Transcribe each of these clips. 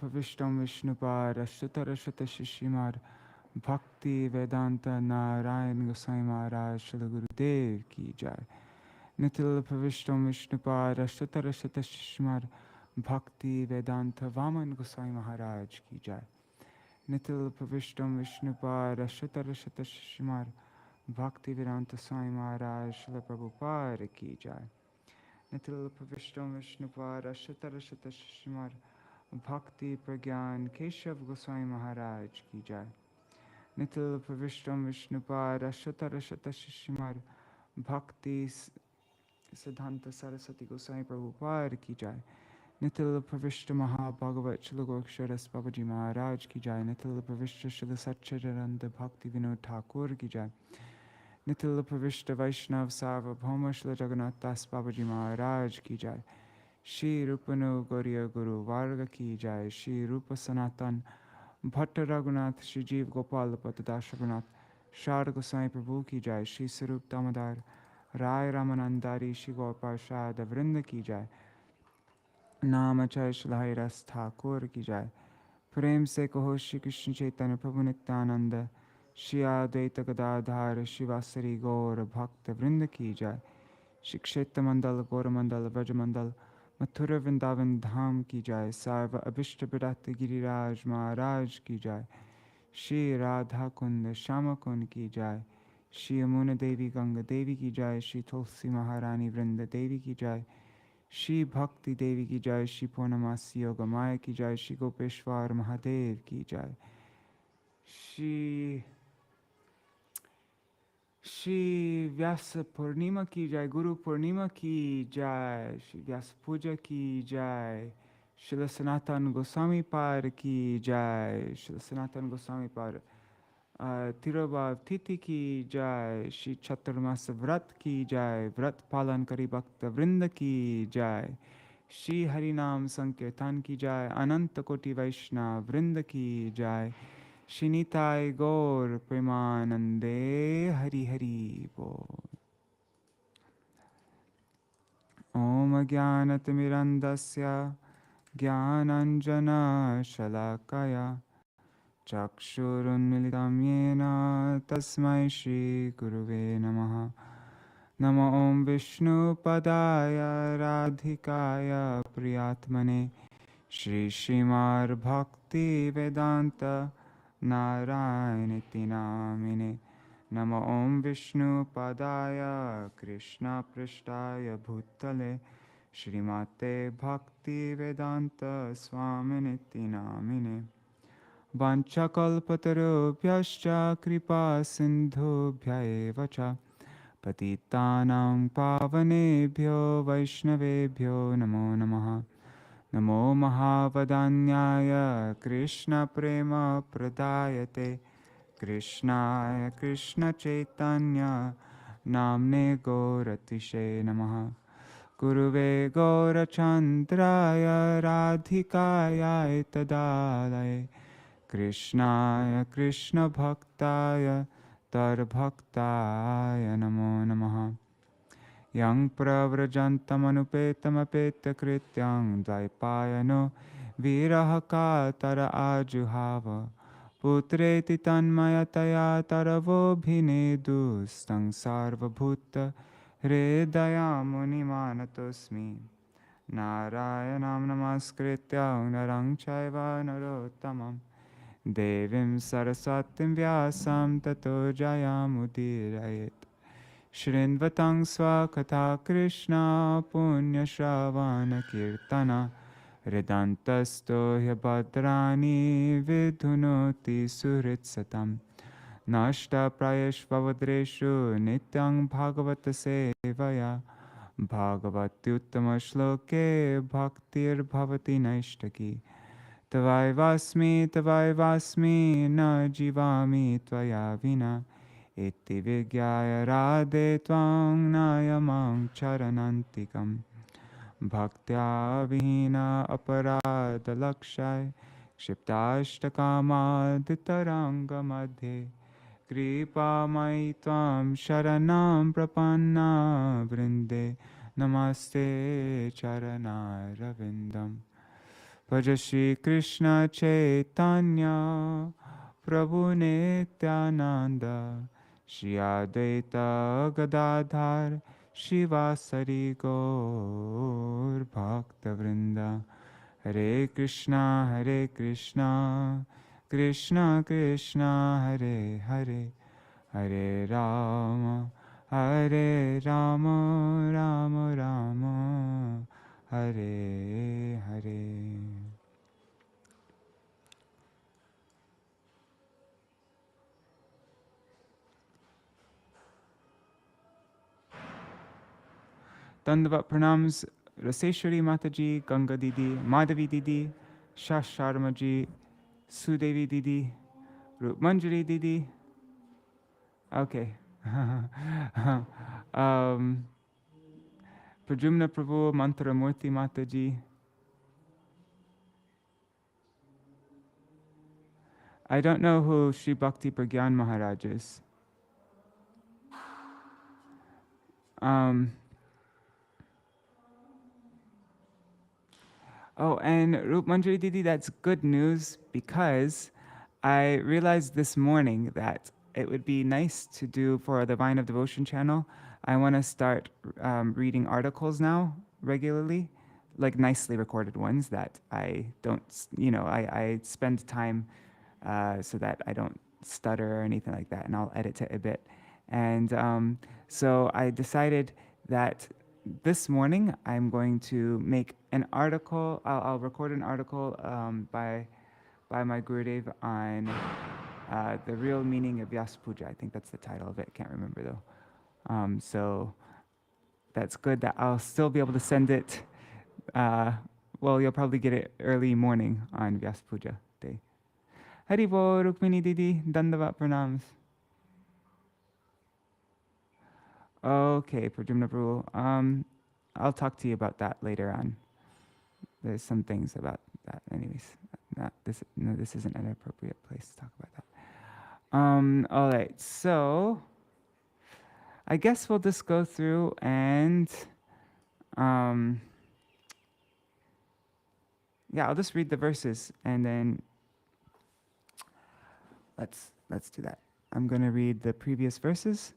Pavishtam Vishnupad Ashtarashata Shishimar Bhakti Vedanta Narayan Gosai Maharaj Srila Gurudev Ki Jai. Nitil Pavishtam Vishnupad Ashtarashata Shishimar Bhakti Vedanta Vaman Gosai Maharaj Ki Jai. Nitil Pavishtam Vishnupad Ashtarashata Shishimar Bhakti Vedanta Sai Maharaj Srila Prabhupada Ki Jai. Nitil Pavishtam Vishnupad Ashtarashata Shishimar Bhakti Pragyan Keshav Goswami Maharaj Ki Jai. Nitil Pavishtam Vishnupad Ashtarashata Shishimar Bhakti Siddhanta Saraswati Goswami Prabhupada Ki Jai. Nitil Pavishta Maha-Bhagavat Srila Goksharas Babaji Maharaj Ki Jai. Nitil Pavishta Srila Satchidananda Bhakti Vinod Thakur Ki Jai. Nitil Pavishta Vaishnav Sarvabhauma Srila Jagannath Das Babaji Maharaj Ki Jai. Shri Rupano Gauriya Guru Varga Ki Jai. Shri Rupa Sanatan Bhatta Raghunath Shri Jeev Gopal Patadash Raghunath Shar Gosai Prabhu Ki Jai. Shri Sarup Damodar Rai Ramanandari Shri Gopal Shada Vrinda Ki Jai. Namachay Shri Ras Thakur Ki Jai. Prem Se Kaho Shri Krishna Chaitanya Prabhu Nityananda Shri Advaita Gadadhar Shri Vasari Gaur Bhakta Vrinda Ki Jai. Shri Kshetra Mandal Gaura Mandal Vraja Mandal Mathura Vṛndāvana Dham Ki Jai. Sarva Abhishta Bharata Giriraj Maharaj Ki Jai. Shri Radha Kunda Shama Kund Ki Jai. Shri Yamuna Devi Ganga Devi Ki Jai. Shri Tulsi Maharani Vrinda Devi Ki Jai. Shri Bhakti Devi Ki Jai. Shri Purnamasi Yoga Maya Ki Jai. Shri Gopeshwar Mahadev Ki Jai. Shri Vyasa Purnima Ki Jai. Guru Purnima Ki Jai. Shri Vyasa Puja Ki Jai. Srila Sanatan Goswami Par Ki Jai. Srila Sanatan Goswami Par Tirobhav Titi Ki Jai. Shri Chaturmasa Vrat Ki Jai. Vrat Palan Kari Bhakta Vrinda Ki Jai. Shri Harinam Sankirtan Ki Jai. Ananta Koti Vaishnav Vrinda Ki Jai. Shri Nitai Gaur Premanande Hari Hari Bol. Om Jnanatimirandasya Jnananjana Shalakaya Chakshurunmilitam Yena Tasmai Shri Guruve Namaha. Nama Om Vishnu Padaya Radhikaya Priyatmane Shri Śrīmad Bhakti Vedanta Narayaniti Namine. Nama Om Vishnu Padaya Krishna Prishtaya Bhutale Shrimate Bhakti Vedanta Swaminiti Namine. Vanchakalpatarubhyascha kripa sindhubhya eva cha patitanam pavanebhyo vaishnavebhyo namo namaha. Namo Mahavadanyaya Krishna Prema Pradayate Krishnaya Krishna Chaitanya Namne Gauratishe Namaha. Guruve Gaurachandraya Radhikaya Tadalaye Krishnaya Krishna Bhaktaya Tarbhaktaya Namo Namaha. Yang pravrajantamanupeta krityang dvaipayano viraha tara ajuhava putreti tanmayataya taravo bhinedu stang sarva bhutta hridaya munimanatosmi. Narayanam namaskrityang narang chaiva narottamam devim saraswatim vyasam tato jayamudirayet. Shrinvatang Swakatha Krishna Punya Shravana Kirtana Ridantasto Hyabhadrani Vidhunoti Suritsatam Nashta Prayashvavadreshu Nityang Bhagavata Sevaya Bhagavati Uttama Shloke Bhaktir Bhavati Naishtaki Tavai Vasmi Na Jivami Tvaya Vina Iti Vigyaya Radhe Tvang Nayamang Charanantikam Bhaktya Vihina Aparada Lakshai Kshiptastakama Ditaranga Madhe Kripa Maitvam Sharanam Prapanna Vrinde Namaste Charana Ravindam Bhaja Shri Krishna Chaitanya Prabhu Nityananda Shri Advaita Gadadhar Shivasari Gaur Bhakta Vrinda. Hare Krishna, Krishna Krishna, Hare Hare, Hare Rama, Rama Rama, Hare Hare. Dandavat pranams Raseshwari Mataji, Ganga Didi, Madhavi Didi, Shash Sharma ji, Sudevi Didi, Rup Manjari Didi. Okay. Prajumna Prabhu, Mantra Murti Mataji. I don't know who Sri Bhakti Pragyan Maharaj is. Oh, and Rup Manjari Didi, that's good news because I realized this morning that it would be nice to do for the Vine of Devotion channel. I want to start reading articles now regularly, like nicely recorded ones that I don't, I spend time so that I don't stutter or anything like that, and I'll edit it a bit. And so I decided that this morning I'm going to make an article. I'll record an article by my Gurudev on the real meaning of Vyasa Puja. I think that's the title of it. Can't remember though. So that's good that I'll still be able to send it. Well, you'll probably get it early morning on Vyasa Puja day. Haribo, Rukmini Didi, Dandavat Pranams. Okay, Prajumna Prabhu. I'll talk to you about that later on. There's some things about that. Anyways, this isn't an appropriate place to talk about that. All right, so I guess we'll just go through and yeah, I'll just read the verses and then let's do that. I'm going to read the previous verses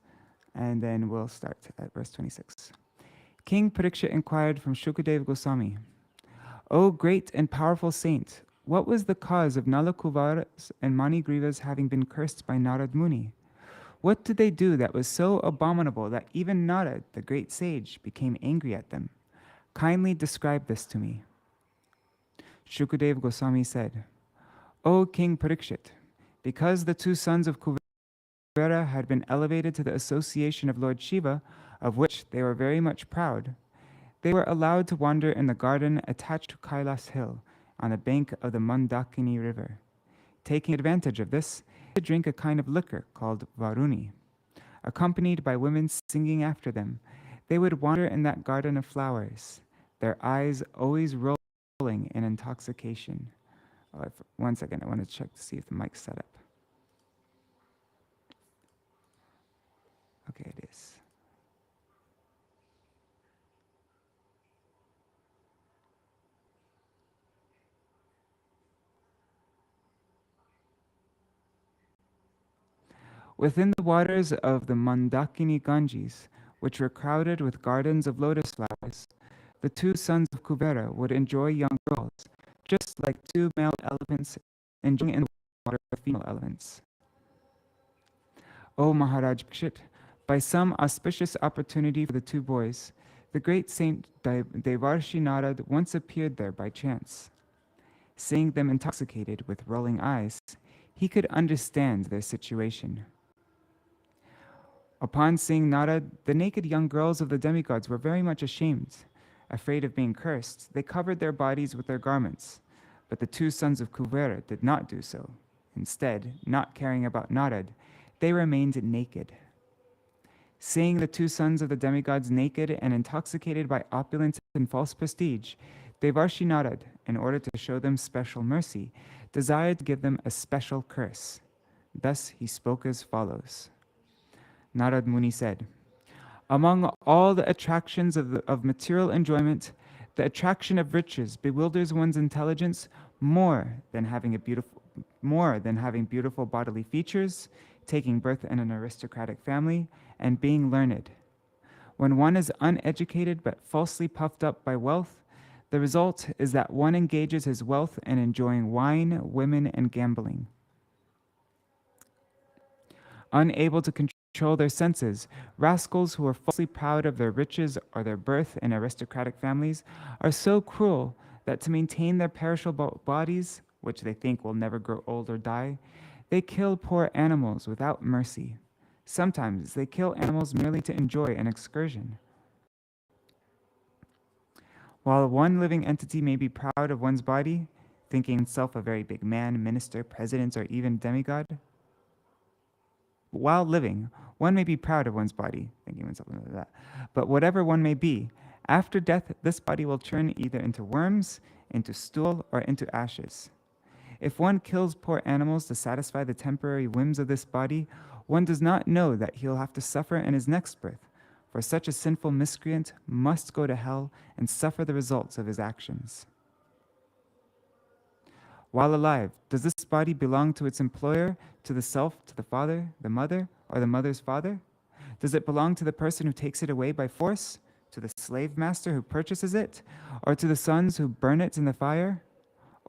and then we'll start at verse 26. King Parikshit inquired from Shukadeva Goswami, "O great and powerful saint, what was the cause of Nalakūvara and Maṇigrīva's having been cursed by Nārada Muni? What did they do that was so abominable that even Nārada, the great sage, became angry at them? Kindly describe this to me." Shukadeva Goswami said, "O King Parikshit, because the two sons of Kuvera had been elevated to the association of Lord Shiva, of which they were very much proud, they were allowed to wander in the garden attached to Kailas hill on the bank of the Mandākinī river. Taking advantage of this, they drink a kind of liquor called Varuni. Accompanied by women singing after them, they would wander in that garden of flowers, their eyes always rolling in intoxication." One second, I want to check to see if the mic's set up. Okay, it is. Within the waters of the Mandākinī Gangā, which were crowded with gardens of lotus flowers, the two sons of Kuvera would enjoy young girls, just like two male elephants enjoying in the water of female elephants. O Maharaj Parikshit, by some auspicious opportunity for the two boys, the great saint Devarshi Nārada once appeared there by chance. Seeing them intoxicated with rolling eyes, he could understand their situation. Upon seeing Nārada, the naked young girls of the demigods were very much ashamed. Afraid of being cursed, they covered their bodies with their garments. But the two sons of Kuvera did not do so. Instead, not caring about Nārada, they remained naked. Seeing the two sons of the demigods naked and intoxicated by opulence and false prestige, Devarshi Nārada, in order to show them special mercy, desired to give them a special curse. Thus he spoke as follows. Nārada Muni said, "Among all the attractions of material enjoyment, The attraction of riches bewilders one's intelligence more than having beautiful bodily features, taking birth in an aristocratic family, and being learned. When one is uneducated but falsely puffed up by wealth, the result is that one engages his wealth in enjoying wine, women, and gambling. Unable to control their senses, rascals who are falsely proud of their riches or their birth in aristocratic families are so cruel that to maintain their perishable bodies, which they think will never grow old or die, they kill poor animals without mercy. Sometimes they kill animals merely to enjoy an excursion. While one living entity may be proud of one's body, thinking himself a very big man, minister, president, or even demigod, while living, one may be proud of one's body, thinking himself like that. But whatever one may be, after death, this body will turn either into worms, into stool, or into ashes. If one kills poor animals to satisfy the temporary whims of this body, one does not know that he'll have to suffer in his next birth, for such a sinful miscreant must go to hell and suffer the results of his actions. While alive, does this body belong to its employer, to the self, to the father, the mother, or the mother's father? Does it belong to the person who takes it away by force, to the slave master who purchases it, or to the sons who burn it in the fire?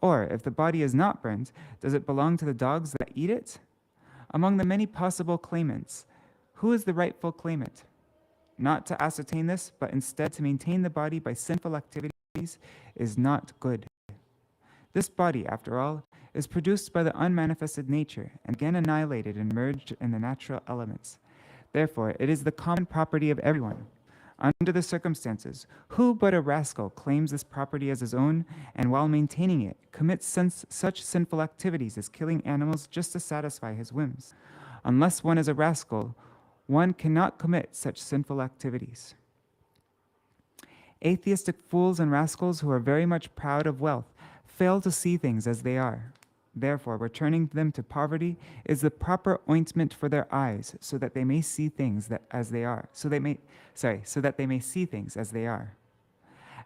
Or, if the body is not burned, does it belong to the dogs that eat it? Among the many possible claimants, who is the rightful claimant? Not to ascertain this, but instead to maintain the body by sinful activities is not good. This body, after all, is produced by the unmanifested nature and again annihilated and merged in the natural elements. Therefore, it is the common property of everyone. Under the circumstances, who but a rascal claims this property as his own, and while maintaining it, commits such sinful activities as killing animals just to satisfy his whims? Unless one is a rascal, one cannot commit such sinful activities. Atheistic fools and rascals who are very much proud of wealth fail to see things as they are. Therefore, returning them to poverty is the proper ointment for their eyes, so that they may see things as they are. So that they may see things as they are.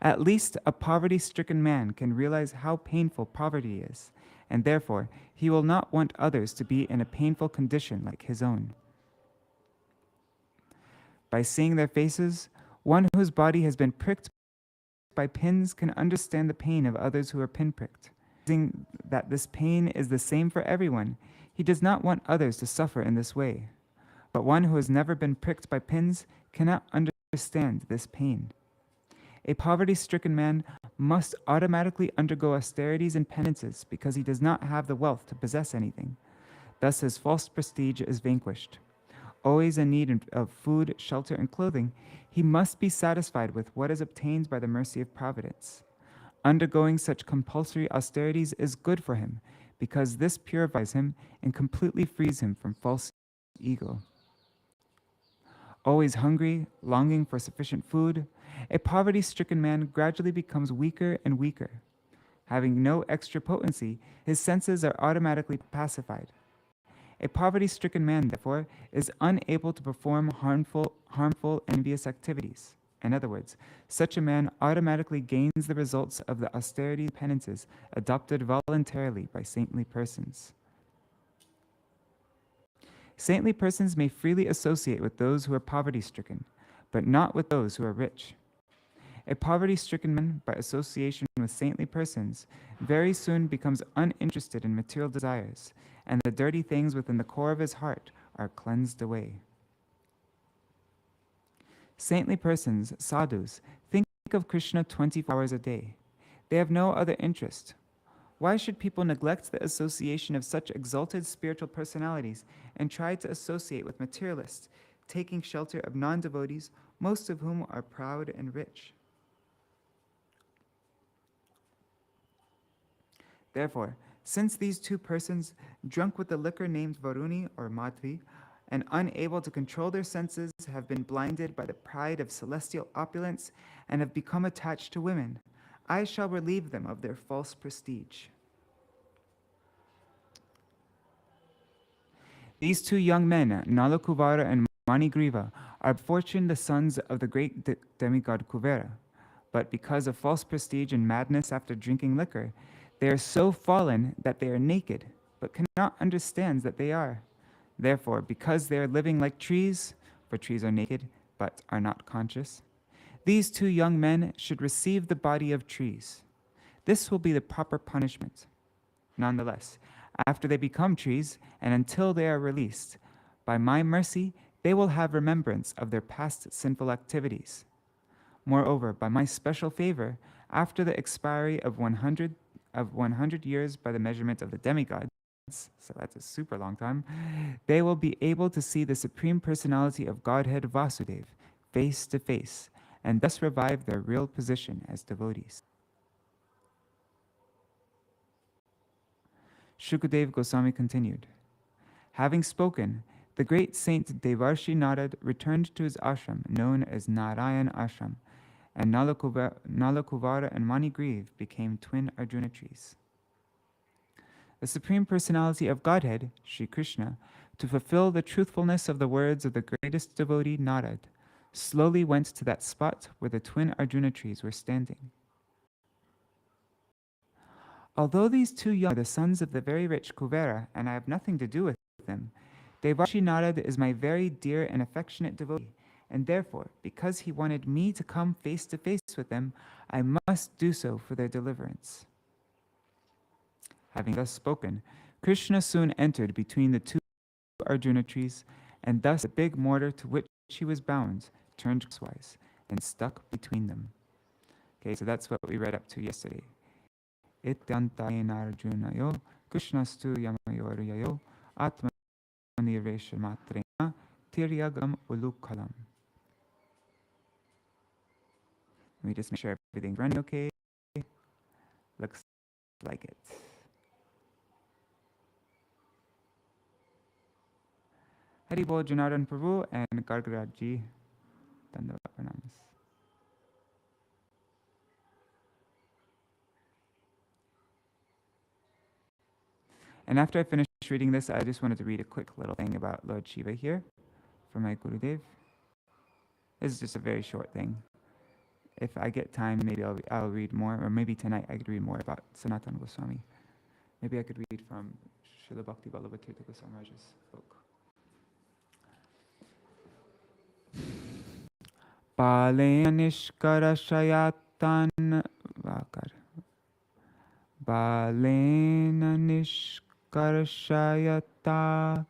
At least a poverty-stricken man can realize how painful poverty is, and therefore he will not want others to be in a painful condition like his own. By seeing their faces, one whose body has been pricked by pins can understand the pain of others who are pinpricked. Realizing that this pain is the same for everyone, he does not want others to suffer in this way. But one who has never been pricked by pins cannot understand this pain. A poverty-stricken man must automatically undergo austerities and penances because he does not have the wealth to possess anything. Thus his false prestige is vanquished. Always in need of food, shelter, and clothing, he must be satisfied with what is obtained by the mercy of Providence. Undergoing such compulsory austerities is good for him, because this purifies him and completely frees him from false ego. Always hungry, longing for sufficient food, a poverty-stricken man gradually becomes weaker and weaker. Having no extra potency, his senses are automatically pacified. A poverty-stricken man, therefore, is unable to perform harmful, envious activities. In other words, such a man automatically gains the results of the austerity penances adopted voluntarily by saintly persons. Saintly persons may freely associate with those who are poverty-stricken, but not with those who are rich. A poverty-stricken man, by association with saintly persons, very soon becomes uninterested in material desires, and the dirty things within the core of his heart are cleansed away. Saintly persons, sadhus, think of Kṛṣṇa 24 hours a day. They have no other interest. Why should people neglect the association of such exalted spiritual personalities and try to associate with materialists, taking shelter of non-devotees, most of whom are proud and rich? Therefore, since these two persons, drunk with the liquor named Varuni or Madhvi, and unable to control their senses, have been blinded by the pride of celestial opulence and have become attached to women, I shall relieve them of their false prestige. These two young men, Nalakūvara and Maṇigrīva, are fortunate the sons of the great demigod Kuvera. But because of false prestige and madness after drinking liquor, they are so fallen that they are naked, but cannot understand that they are. Therefore, because they are living like trees, for trees are naked, but are not conscious, these two young men should receive the body of trees. This will be the proper punishment. Nonetheless, after they become trees, and until they are released, by my mercy, they will have remembrance of their past sinful activities. Moreover, by my special favor, after the expiry of 100 years by the measurement of the demigods, so that's a super long time, they will be able to see the Supreme Personality of Godhead Vasudeva face to face, and thus revive their real position as devotees. Shukadeva Goswami continued, having spoken, the great saint Devarshi Narad returned to his ashram known as Narayan Ashram, and Nalakūvara and Maṇigrīva became twin Arjuna trees. The Supreme Personality of Godhead, Sri Kṛṣṇa, to fulfill the truthfulness of the words of the greatest devotee Narad, slowly went to that spot where the twin Arjuna trees were standing. Although these two young are the sons of the very rich Kuvera, and I have nothing to do with them, Devarshi Narad is my very dear and affectionate devotee, and therefore, because he wanted me to come face to face with them, I must do so for their deliverance. Having thus spoken, Kṛṣṇa soon entered between the two Arjuna trees, and thus the big mortar to which he was bound turned crosswise and stuck between them. Okay, so that's what we read up to yesterday. Ityantayena Arjunayo, Kṛṣṇastu yamayoryayo, atmanirvesha matrena, tiryagam ulukalam. Let me just make sure everything's running okay. Looks like it. Hari Bol Janardhan Prabhu and Gargaraji, Dandavat Pranamas. And after I finished reading this, I just wanted to read a quick little thing about Lord Shiva here from my Gurudev. This is just a very short thing. If I get time, maybe I'll read more, or maybe tonight I could read more about Sanatan Goswami. Maybe I could read from Srila Bhakti Vallabha Tirtha Goswami Maharaj's book. Palena nishkarashayatan vakar. Balena nishkarashayata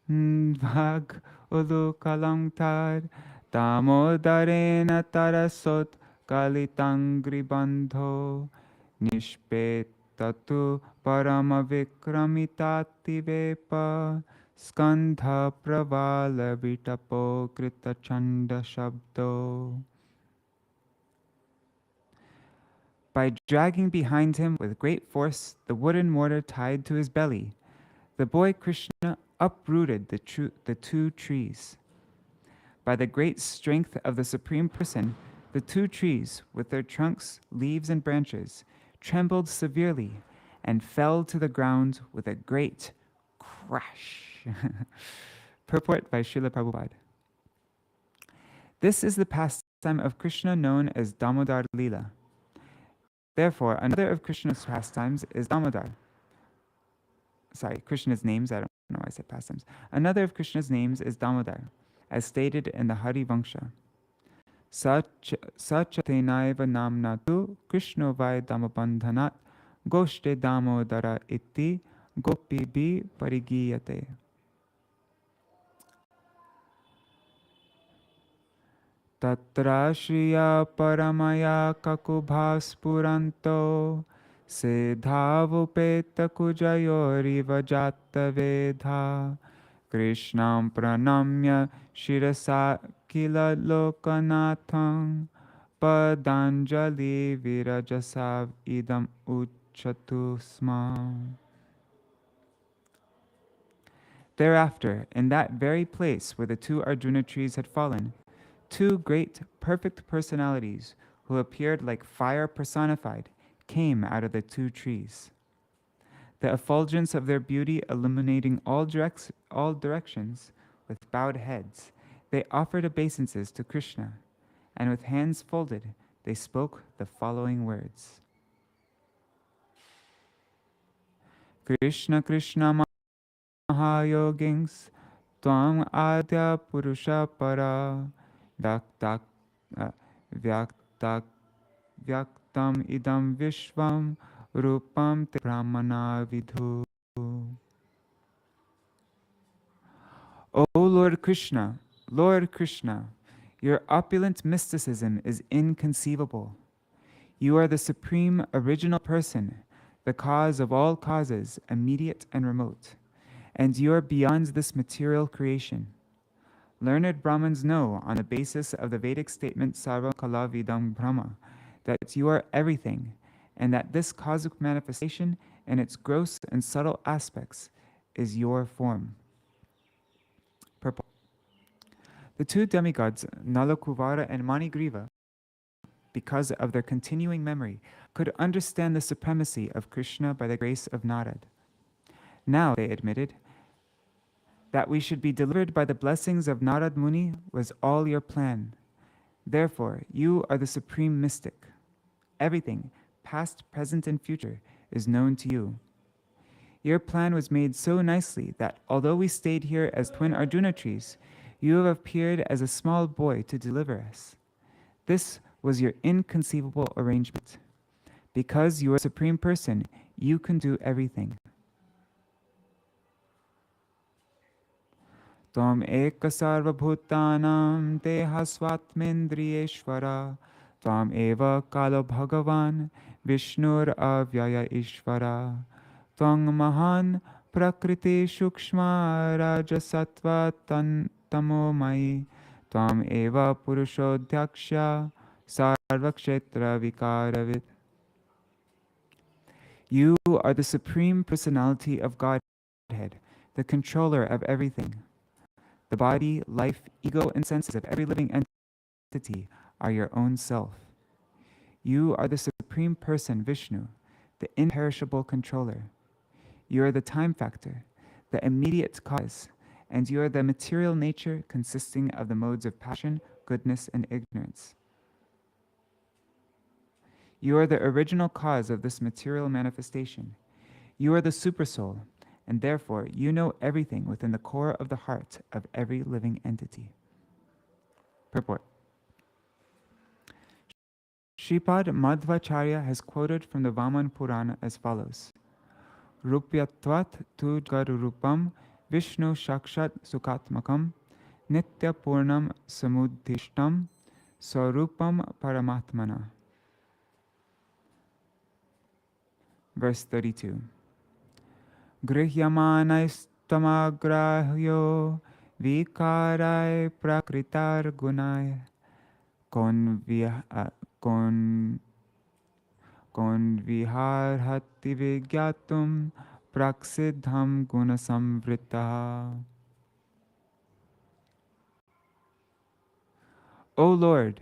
vag udukalamtar damodarena tarasot kalitangribandho nishpetatu paramavikramitati vepa skandha pravala vitapo krita chanda shabdo. By dragging behind him with great force the wooden mortar tied to his belly, the boy Kṛṣṇa uprooted the two trees. By the great strength of the Supreme Person, the two trees, with their trunks, leaves, and branches, trembled severely and fell to the ground with a great crash. Purport by Srila Prabhupada. This is the pastime of Kṛṣṇa known as Damodar Lila. Therefore, another of Kṛṣṇa's pastimes is Damodar. Sorry, Kṛṣṇa's names, I don't know why I said pastimes. Another of Kṛṣṇa's names is Damodar, as stated in the Hari Vangsha. Sachatenaiva namna tu Kṛṣṇo vai damabandhanat goshte damodara iti gopi bi parigiyate. Tatra shriya paramaya kakubhaspuranto siddhavupeta kujayoriva jata vedha Kṛṣṇam pranamya shirasa kila lokanatham padanjali virajasav idam uchatu sma. Thereafter, in that very place where the two Arjuna trees had fallen, two great, perfect personalities who appeared like fire personified came out of the two trees. The effulgence of their beauty illuminating all directions, with bowed heads, they offered obeisances to Kṛṣṇa, and with hands folded, they spoke the following words. Kṛṣṇa Kṛṣṇa Mahayogings Tvam Adya Purusha Para Vyaktak Vyaktam Idam Vishvam Rupam Te Brahmana Vidhu. O Lord Kṛṣṇa, your opulent mysticism is inconceivable. You are the supreme original person, the cause of all causes, immediate and remote, and you are beyond this material creation. Learned Brahmins know, on the basis of the Vedic statement Sarva Kala Vidam Brahma, that you are everything, and that this cosmic manifestation in its gross and subtle aspects is your form. Purport. The two demigods, Nalakūvara and Maṇigrīva, because of their continuing memory, could understand the supremacy of Kṛṣṇa by the grace of Nārada. Now, they admitted, that we should be delivered by the blessings of Nārada Muni was all your plan. Therefore, you are the supreme mystic. Everything, past, present, and future, is known to you. Your plan was made so nicely that although we stayed here as twin Arjuna trees, you have appeared as a small boy to deliver us. This was your inconceivable arrangement. Because you are Supreme Person, you can do everything. Tvam eka sarva bhutanam deha swatmendriyeshvara Tvam eva kalo bhagavan vishnur avyaya ishvara Tvam mahan prakriti shukshma rajasattva tamo mai Tvam eva purushodhyaksha sarvakshetra vikaravit. You are the Supreme Personality of Godhead, the controller of everything. The body, life, ego, and senses of every living entity are your own self. You are the Supreme Person, Vishnu, the imperishable controller. You are the time factor, the immediate cause, and you are the material nature consisting of the modes of passion, goodness, and ignorance. You are the original cause of this material manifestation. You are the Supersoul, and therefore you know everything within the core of the heart of every living entity. Purport. Śrīpad Madhvacharya has quoted from the Vaman Purana as follows. Rupyatvat tu garurupam Vishnu shakshat sukatmakam nitya purnam samudhishtam sarupam paramatmana. Verse 32. Grihyamanaistamagrahyo vikarai prakritar gunai konviharhati vigyatum praksiddham gunasamvrita. O Lord,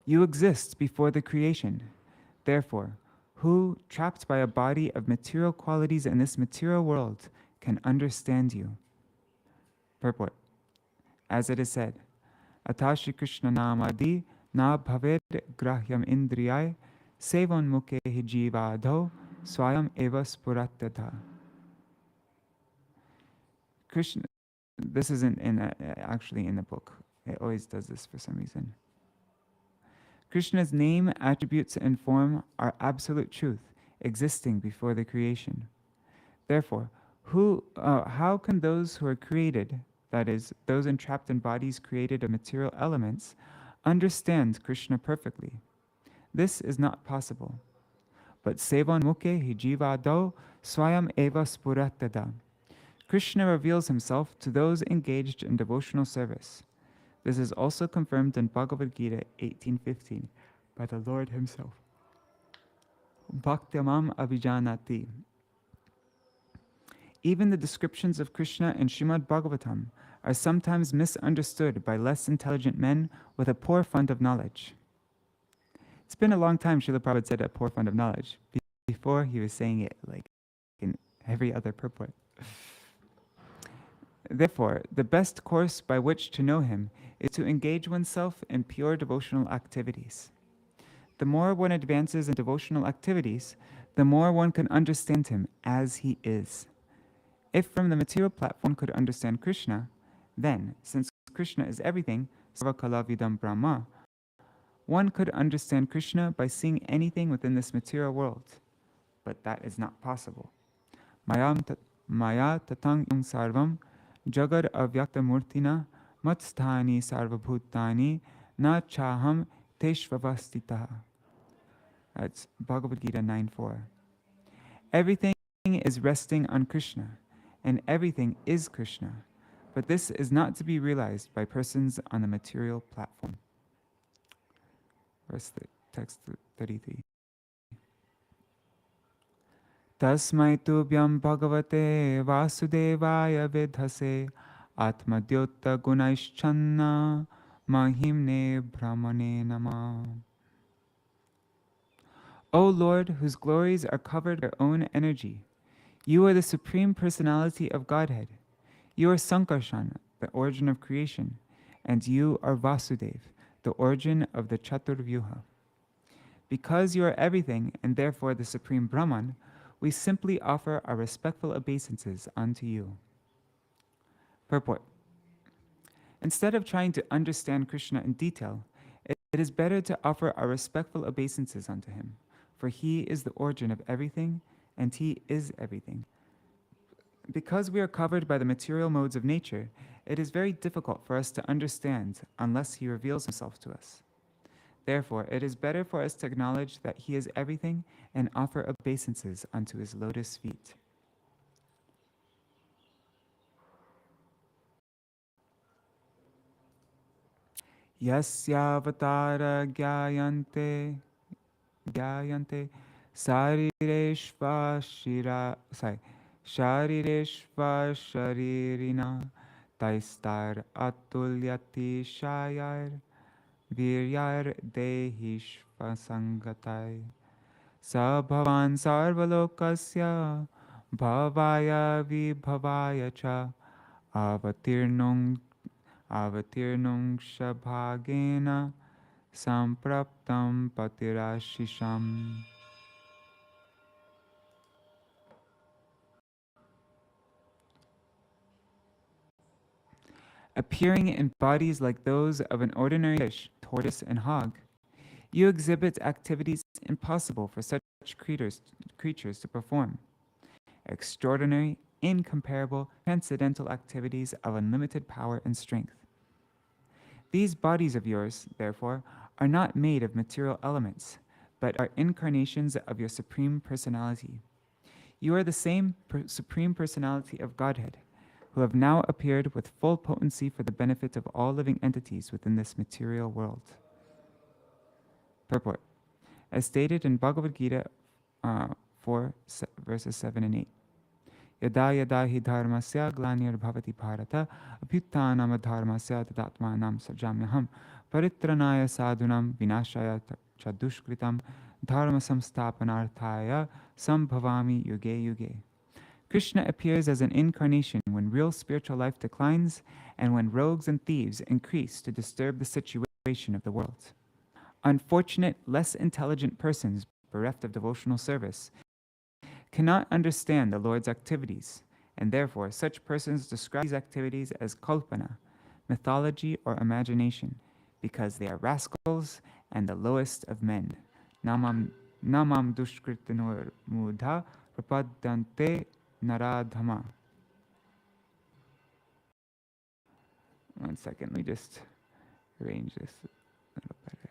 you exist before the creation. Therefore, who, trapped by a body of material qualities in this material world, can understand you? Purport. As it is said, Atashi Kṛṣṇa namadi na bhaved grahyam indriyai sevan mukhe jivadho swayam eva spurattata. Krishna, this isn't actually in the book. It always does this for some reason. Krishna's name, attributes, and form are absolute truth, existing before the creation. Therefore, how can those who are created, that is, those entrapped in bodies created of material elements, understand Krishna perfectly? This is not possible. But Sevan Mukhe Hijivado Swayam Eva Spuratada. Krishna reveals himself to those engaged in devotional service. This is also confirmed in Bhagavad Gita 18:15 by the Lord himself. Bhaktyamam Abhijanati. Even the descriptions of Krishna in Śrīmad-Bhāgavatam are sometimes misunderstood by less intelligent men with a poor fund of knowledge. It's been a long time Srila Prabhupada said a poor fund of knowledge. Before he was saying it like in every other purport. Therefore, the best course by which to know him is to engage oneself in pure devotional activities. The more one advances in devotional activities, the more one can understand him as he is. If from the material platform one could understand Kṛṣṇa, then, since Kṛṣṇa is everything, sarvakalavidam Brahma, one could understand Kṛṣṇa by seeing anything within this material world. But that is not possible. Maya tatang yung sarvam jagad avyakta murtina matsthani sarvabhutani na chaham teshvavastitaha. That's Bhagavad Gita 9:4. Everything is resting on Kṛṣṇa, and everything is Kṛṣṇa. But this is not to be realized by persons on the material platform. Verse text 33. Tasmai tubhyam bhagavate vasudevaya vidhase atmadyotta gunaishchanna mahimne brahmane nama. O Lord, whose glories are covered by your own energy, you are the Supreme Personality of Godhead. You are Sankarsana, the origin of creation, and you are Vasudev, the origin of the Chaturvyuha. Because you are everything, and therefore the Supreme Brahman, we simply offer our respectful obeisances unto you. Purport. Instead of trying to understand Kṛṣṇa in detail, it is better to offer our respectful obeisances unto him, for he is the origin of everything, and he is everything. Because we are covered by the material modes of nature, it is very difficult for us to understand unless he reveals himself to us. Therefore, it is better for us to acknowledge that he is everything and offer obeisances unto his lotus feet. Yasyavatara gyayante sharireshva sharirina taistar atulyati shayar viryar dehishva sangatai sabhavan sarvalokasya bhavaya vibhavaya cha avatirnung shabhagena sampraptam patirashisham. Appearing in bodies like those of an ordinary fish, tortoise, and hog, you exhibit activities impossible for such creatures to perform. Extraordinary, incomparable, transcendental activities of unlimited power and strength. These bodies of yours, therefore, are not made of material elements, but are incarnations of your Supreme Personality. You are the same Supreme Personality of Godhead, who have now appeared with full potency for the benefit of all living entities within this material world. Purport. As stated in Bhagavad Gita 4, verses 7 and 8. Yada yada hi dharmasya glanir bhavati bharata abhyuttanam dharmasya tadatmanam sajamyaham paritranaya sadhunam vinashaya chadushkritam dharma samstapanarthaya sambhavami yuge yuge. Kṛṣṇa appears as an incarnation when real spiritual life declines and when rogues and thieves increase to disturb the situation of the world. Unfortunate, less intelligent persons bereft of devotional service cannot understand the Lord's activities, and therefore such persons describe these activities as kalpana, mythology or imagination, because they are rascals and the lowest of men. Namam dushkritanur mudha prapadante naradhama. One second, let me just arrange this a little better.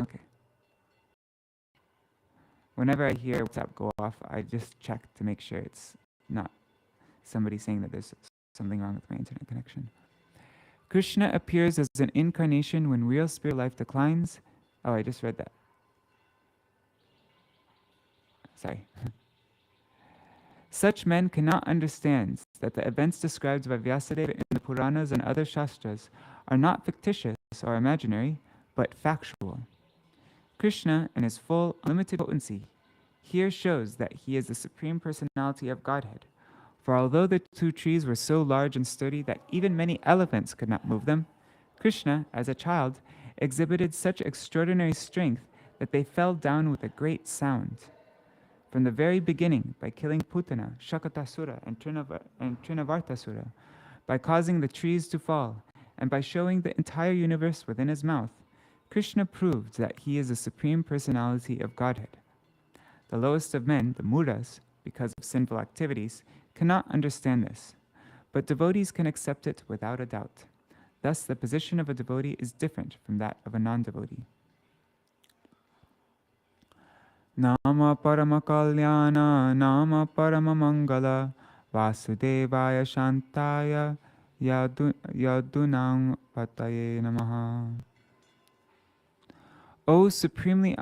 Okay. Whenever I hear WhatsApp go off, I just check to make sure it's not somebody saying that there's something wrong with my internet connection. Kṛṣṇa appears as an incarnation when real spirit life declines. Oh, I just read that. Sorry. Such men cannot understand that the events described by Vyasadeva in the Puranas and other Shastras are not fictitious or imaginary, but factual. Kṛṣṇa, in his full, unlimited potency, here shows that he is the Supreme Personality of Godhead. For although the two trees were so large and sturdy that even many elephants could not move them, Kṛṣṇa, as a child, exhibited such extraordinary strength that they fell down with a great sound. From the very beginning, by killing Putana, Shakatasura, and Trinavartasura, by causing the trees to fall, and by showing the entire universe within his mouth, Kṛṣṇa proved that he is the Supreme Personality of Godhead. The lowest of men, the Muras, because of sinful activities, cannot understand this, but devotees can accept it without a doubt. Thus, the position of a devotee is different from that of a non-devotee. Nama Parama Kalyana, Nama Parama Mangala, Vasudevaya Shantaya, Yadunam Pataye Namaha. O supremely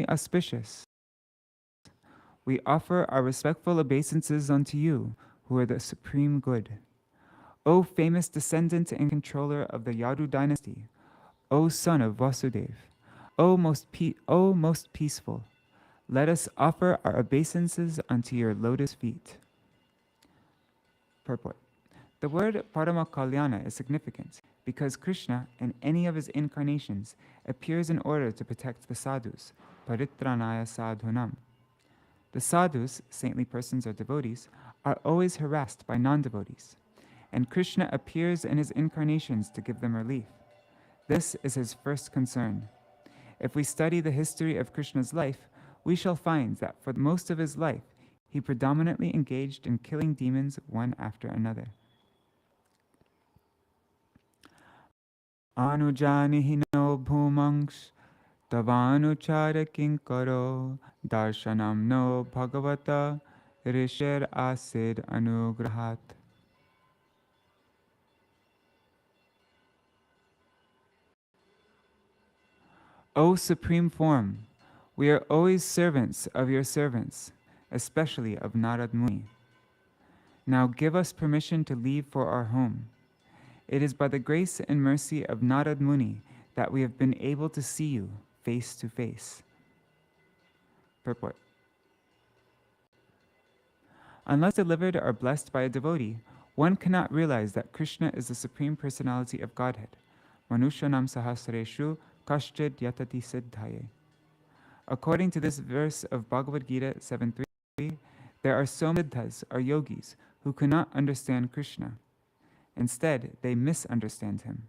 auspicious, we offer our respectful obeisances unto you, who are the supreme good. O famous descendant and controller of the Yadu dynasty, O son of Vasudev, O most peaceful, let us offer our obeisances unto your lotus feet. Purport. The word Parama Kalyana is significant because Kṛṣṇa, in any of his incarnations, appears in order to protect the sadhus, paritranaya sadhunam. The sadhus, saintly persons or devotees, are always harassed by non-devotees, and Kṛṣṇa appears in his incarnations to give them relief. This is his first concern. If we study the history of Kṛṣṇa's life, we shall find that for most of his life, he predominantly engaged in killing demons one after another. Anujani no bhumangsh tavanuchara kinkaro darshanam no bhagavata rishir asid anugrahat. O Supreme Form, we are always servants of your servants, especially of Nārada Muni. Now give us permission to leave for our home. It is by the grace and mercy of Nārada Muni that we have been able to see you face to face. Purport. Unless delivered or blessed by a devotee, one cannot realize that Kṛṣṇa is the Supreme Personality of Godhead. Manushanam sahasreshu kaśchid yatati siddhaye. According to this verse of Bhagavad Gita 7.3, there are so many siddhas or yogis who cannot understand Kṛṣṇa. Instead, they misunderstand him.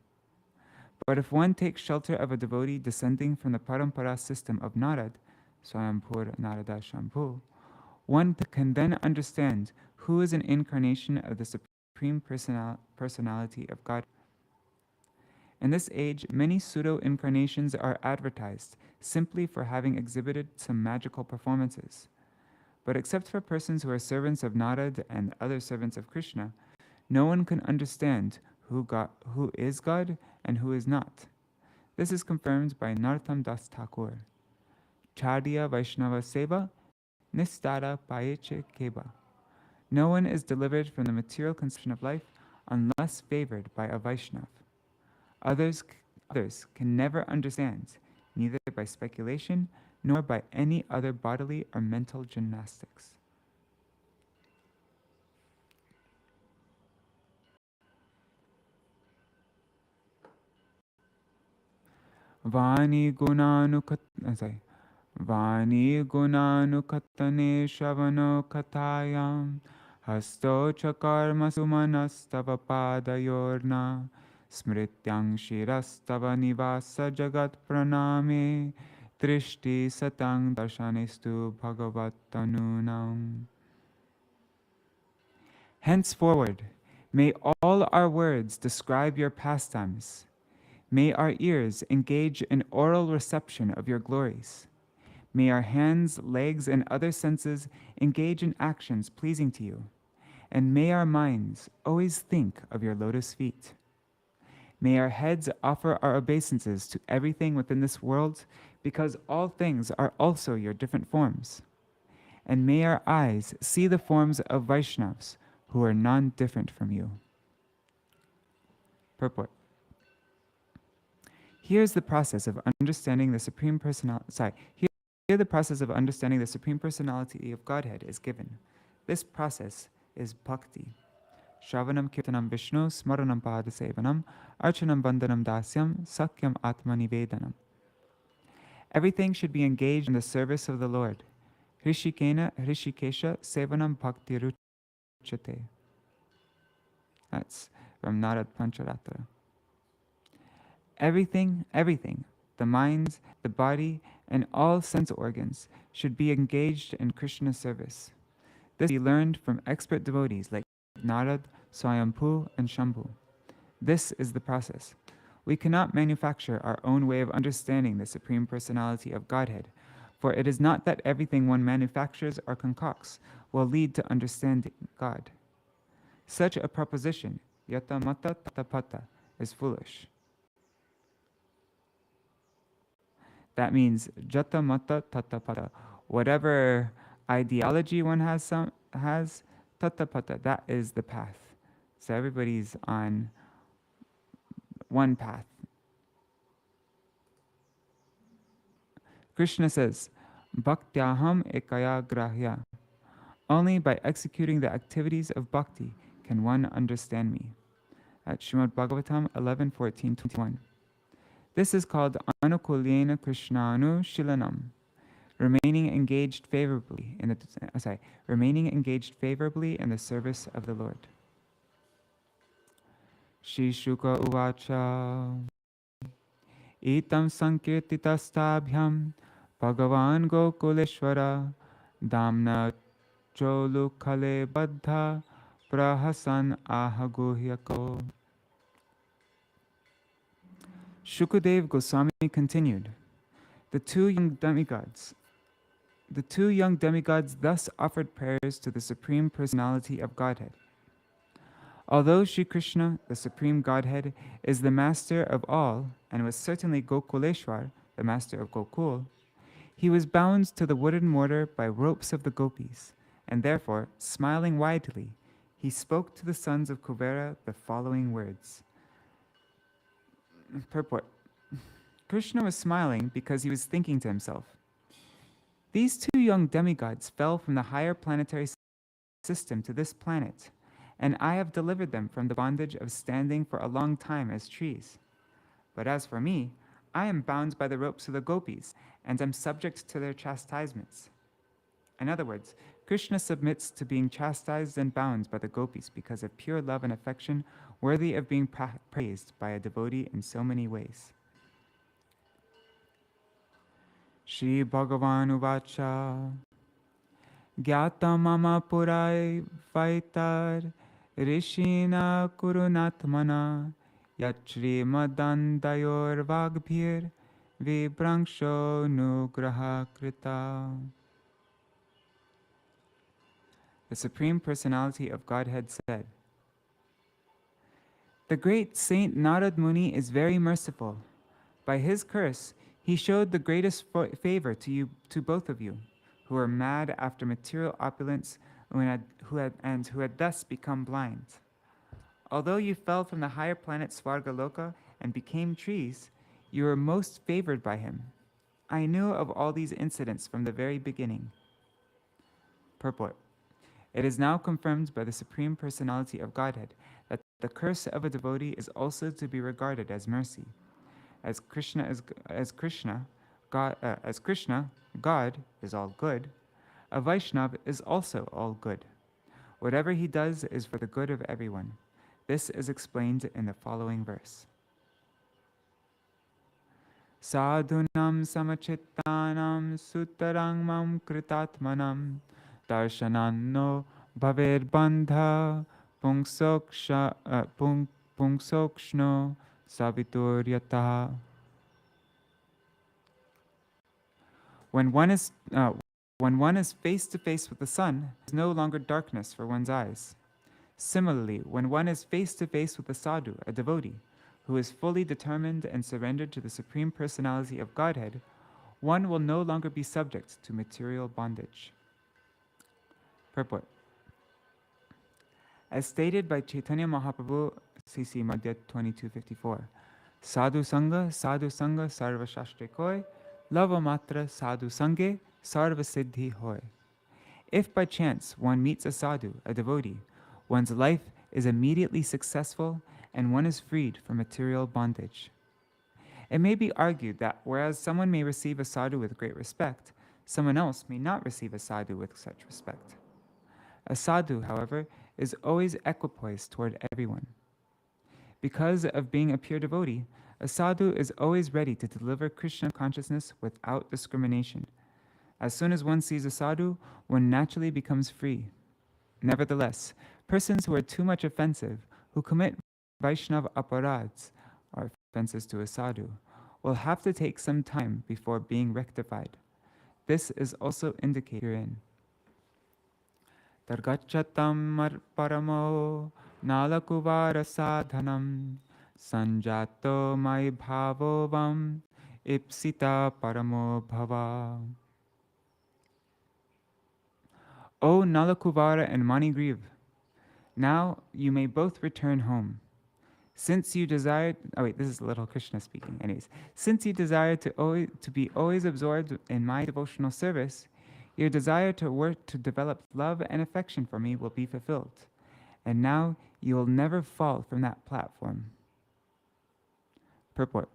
But if one takes shelter of a devotee descending from the parampara system of Narad, Swayambhur Narada Shambhu, one can then understand who is an incarnation of the Supreme Personality of God. In this age, many pseudo-incarnations are advertised simply for having exhibited some magical performances. But except for persons who are servants of Narad and other servants of Kṛṣṇa, no one can understand who is God and who is not. This is confirmed by Narottam Das Thakur. Chadiya Vaishnava Seva Nistara Payeche Keba. No one is delivered from the material conception of life unless favored by a Vaishnav. Others can never understand, neither by speculation nor by any other bodily or mental gymnastics. Vani gunanukatane shavano katayam hasto chakarma sumanastava padayorna smrityang shirastava nivasa jagat praname drishti satang darshanestu bhagavatanunam. Henceforward, may all our words describe your pastimes. May our ears engage in oral reception of your glories. May our hands, legs, and other senses engage in actions pleasing to you. And may our minds always think of your lotus feet. May our heads offer our obeisances to everything within this world, because all things are also your different forms. And may our eyes see the forms of Vaishnavas who are none different from you. Purport. Here's the process of understanding the Supreme Personality. Here the process of understanding the Supreme Personality of Godhead is given. This process is bhakti. Shravanam Kirtanam Vishnu Smaranam Padasevanam Archanam Vandanam Dasyam Sakyam Atmanivedanam. Everything should be engaged in the service of the Lord. Hrishikena Hrishikesha Sevanam Bhakti Ruchate. That's from Narad Pancharatra. Everything, the mind, the body, and all sense organs should be engaged in Krishna's service. This we learned from expert devotees like Narad, Swayambhu, and Shambhu. This is the process. We cannot manufacture our own way of understanding the Supreme Personality of Godhead, for it is not that everything one manufactures or concocts will lead to understanding God. Such a proposition, yata mata tata pata, is foolish. That means jata mata tata pata. Whatever ideology one has, tata pata, that is the path. So everybody's on one path. Krishna says, Bhaktyaham ekaya grahya. Only by executing the activities of bhakti can one understand me. At Śrīmad-Bhāgavatam 11:14-21. This is called anukulyena krishnanu shilanam, remaining engaged favorably in the service of the Lord. Shri Shuka uvacha itam sankirtitastabhyam Bhagavan Gokuleshwara damna cholu khale baddha prahasan ahaguhyako. Shukadev Goswami continued, the two young demigods thus offered prayers to the Supreme Personality of Godhead. Although Shri Krishna, the Supreme Godhead, is the master of all and was certainly Gokuleshwar, the master of Gokul, he was bound to the wooden mortar by ropes of the gopis, and therefore, smiling widely, he spoke to the sons of Kuvera the following words. Purport. Krishna was smiling because he was thinking to himself, these two young demigods fell from the higher planetary system to this planet, and I have delivered them from the bondage of standing for a long time as trees. But as for me, I am bound by the ropes of the gopis, and am subject to their chastisements. In other words, Krishna submits to being chastised and bound by the gopis because of pure love and affection worthy of being praised by a devotee in so many ways. Shri Bhagavan Uvacha Gyata Mama Purai Vaitar Rishina Kurunatmana Yachri Madandayor Vagbhir Vibranksho Nugraha Krita. The Supreme Personality of Godhead said, the great Saint Nārada Muni is very merciful. By his curse, he showed the greatest favor to both of you, who were mad after material opulence who had thus become blind. Although you fell from the higher planet Svargaloka and became trees, you were most favored by him. I knew of all these incidents from the very beginning. Purport. It is now confirmed by the Supreme Personality of Godhead that the curse of a devotee is also to be regarded as mercy. As Krishna, God is all good, a Vaishnava is also all good. Whatever he does is for the good of everyone. This is explained in the following verse. Sadhunam samachittanam sutarang mam kritatmanam darshananno bhaver bandha pungsokshno savituryata. When one is face to face with the sun, there is no longer darkness for one's eyes. Similarly, when one is face to face with a sadhu, a devotee, who is fully determined and surrendered to the Supreme Personality of Godhead, one will no longer be subject to material bondage. Purport. As stated by Chaitanya Mahaprabhu, CC Madhya 2254, Sadhu Sangha, Sarva Shastre Koi, Lava Matra Sadhu Sange, Sarva Siddhi Hoy. If by chance one meets a sadhu, a devotee, one's life is immediately successful and one is freed from material bondage. It may be argued that whereas someone may receive a sadhu with great respect, someone else may not receive a sadhu with such respect. A sadhu, however, is always equipoised toward everyone. Because of being a pure devotee, a sadhu is always ready to deliver Krishna consciousness without discrimination. As soon as one sees a sadhu, one naturally becomes free. Nevertheless, persons who are too much offensive, who commit Vaishnava aparads, or offenses to a sadhu, will have to take some time before being rectified. This is also indicated herein. Targachatam paramo Nalakūvara sadhanam sanjato mai bhavovam ipsita paramo bhava. O Nalakūvara and Maṇigrīva, now you may both return home. Since you desired, this is little Kṛṣṇa speaking. Anyways, since you desire to be always absorbed in my devotional service, your desire to work to develop love and affection for me will be fulfilled. And now you will never fall from that platform. Purport.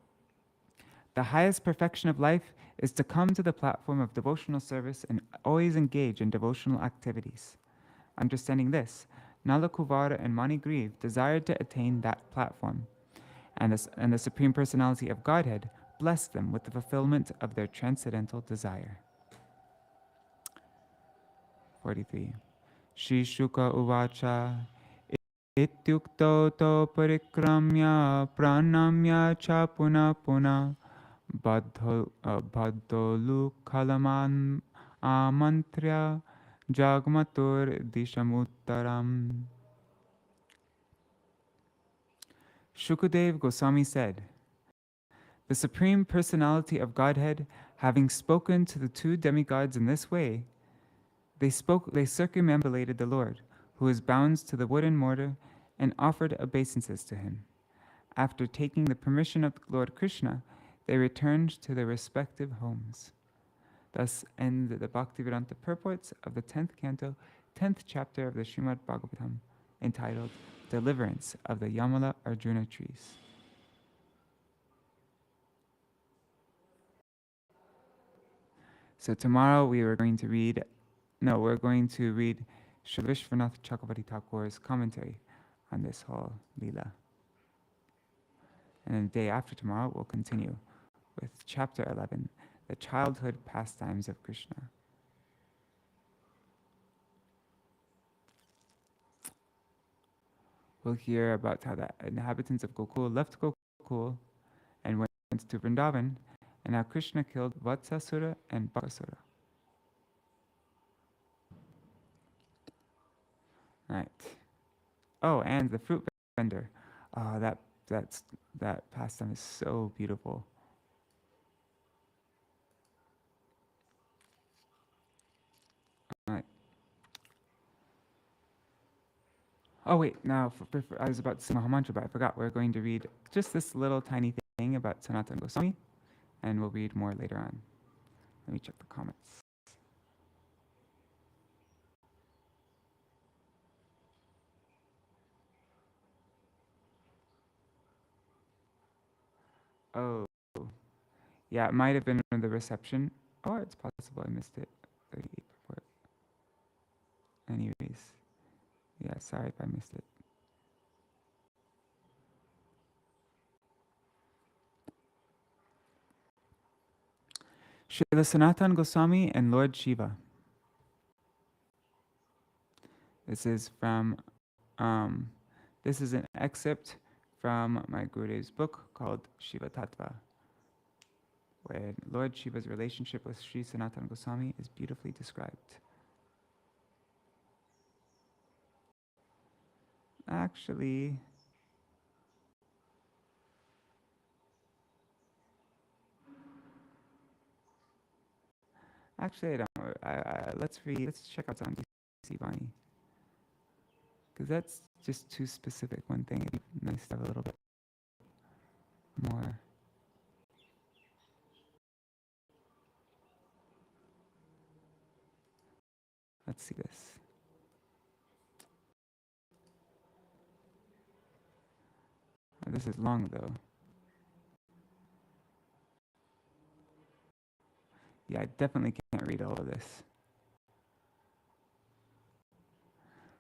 The highest perfection of life is to come to the platform of devotional service and always engage in devotional activities. Understanding this, Nalakūvara and Maṇigrīva desired to attain that platform, and the Supreme Personality of Godhead blessed them with the fulfillment of their transcendental desire. 43. Shri Shuka Uvacha Ityukto to parikramya pranamya cha puna puna baddholu kalaman amantrya jagmatur dishamuttaram. Shukadev Goswami said, the Supreme Personality of Godhead, having spoken to the two demigods in this way, they circumambulated the Lord, who is bound to the wooden mortar, and offered obeisances to him. After taking the permission of Lord Kṛṣṇa, they returned to their respective homes. Thus end the Bhaktivedanta purports of the 10th canto, 10th chapter of the Śrīmad-Bhāgavatam, entitled Deliverance of the Yamala Arjuna Trees. So tomorrow we're going to read Srila Vishwanath Chakravarti Thakur's commentary on this whole Leela. And then the day after tomorrow, we'll continue with chapter 11, the childhood pastimes of Kṛṣṇa. We'll hear about how the inhabitants of Gokul left Gokul and went to Vṛndāvana, and how Kṛṣṇa killed Vatsasura and Bakasura. Right. Oh, and the fruit vendor. Oh, that pastime is so beautiful. All right. Oh wait, now I was about to say Mahamantra, but I forgot. We're going to read just this little tiny thing about Sanatan Goswami, and we'll read more later on. Let me check the comments. Oh, yeah, it might have been the reception. Or it's possible I missed it. 38 report. Anyways, yeah, sorry if I missed it. Srila Sanatan Goswami and Lord Shiva. This is from, this is an excerpt from my Gurudev's book called Shiva Tattva, where Lord Shiva's relationship with Sri Sanatan Goswami is beautifully described. Actually, I don't. Let's check out Santi Sivani, because that's just too specific. One thing, it'd be nice to have a little bit more. Let's see this. this is long though. Yeah, I definitely can't read all of this.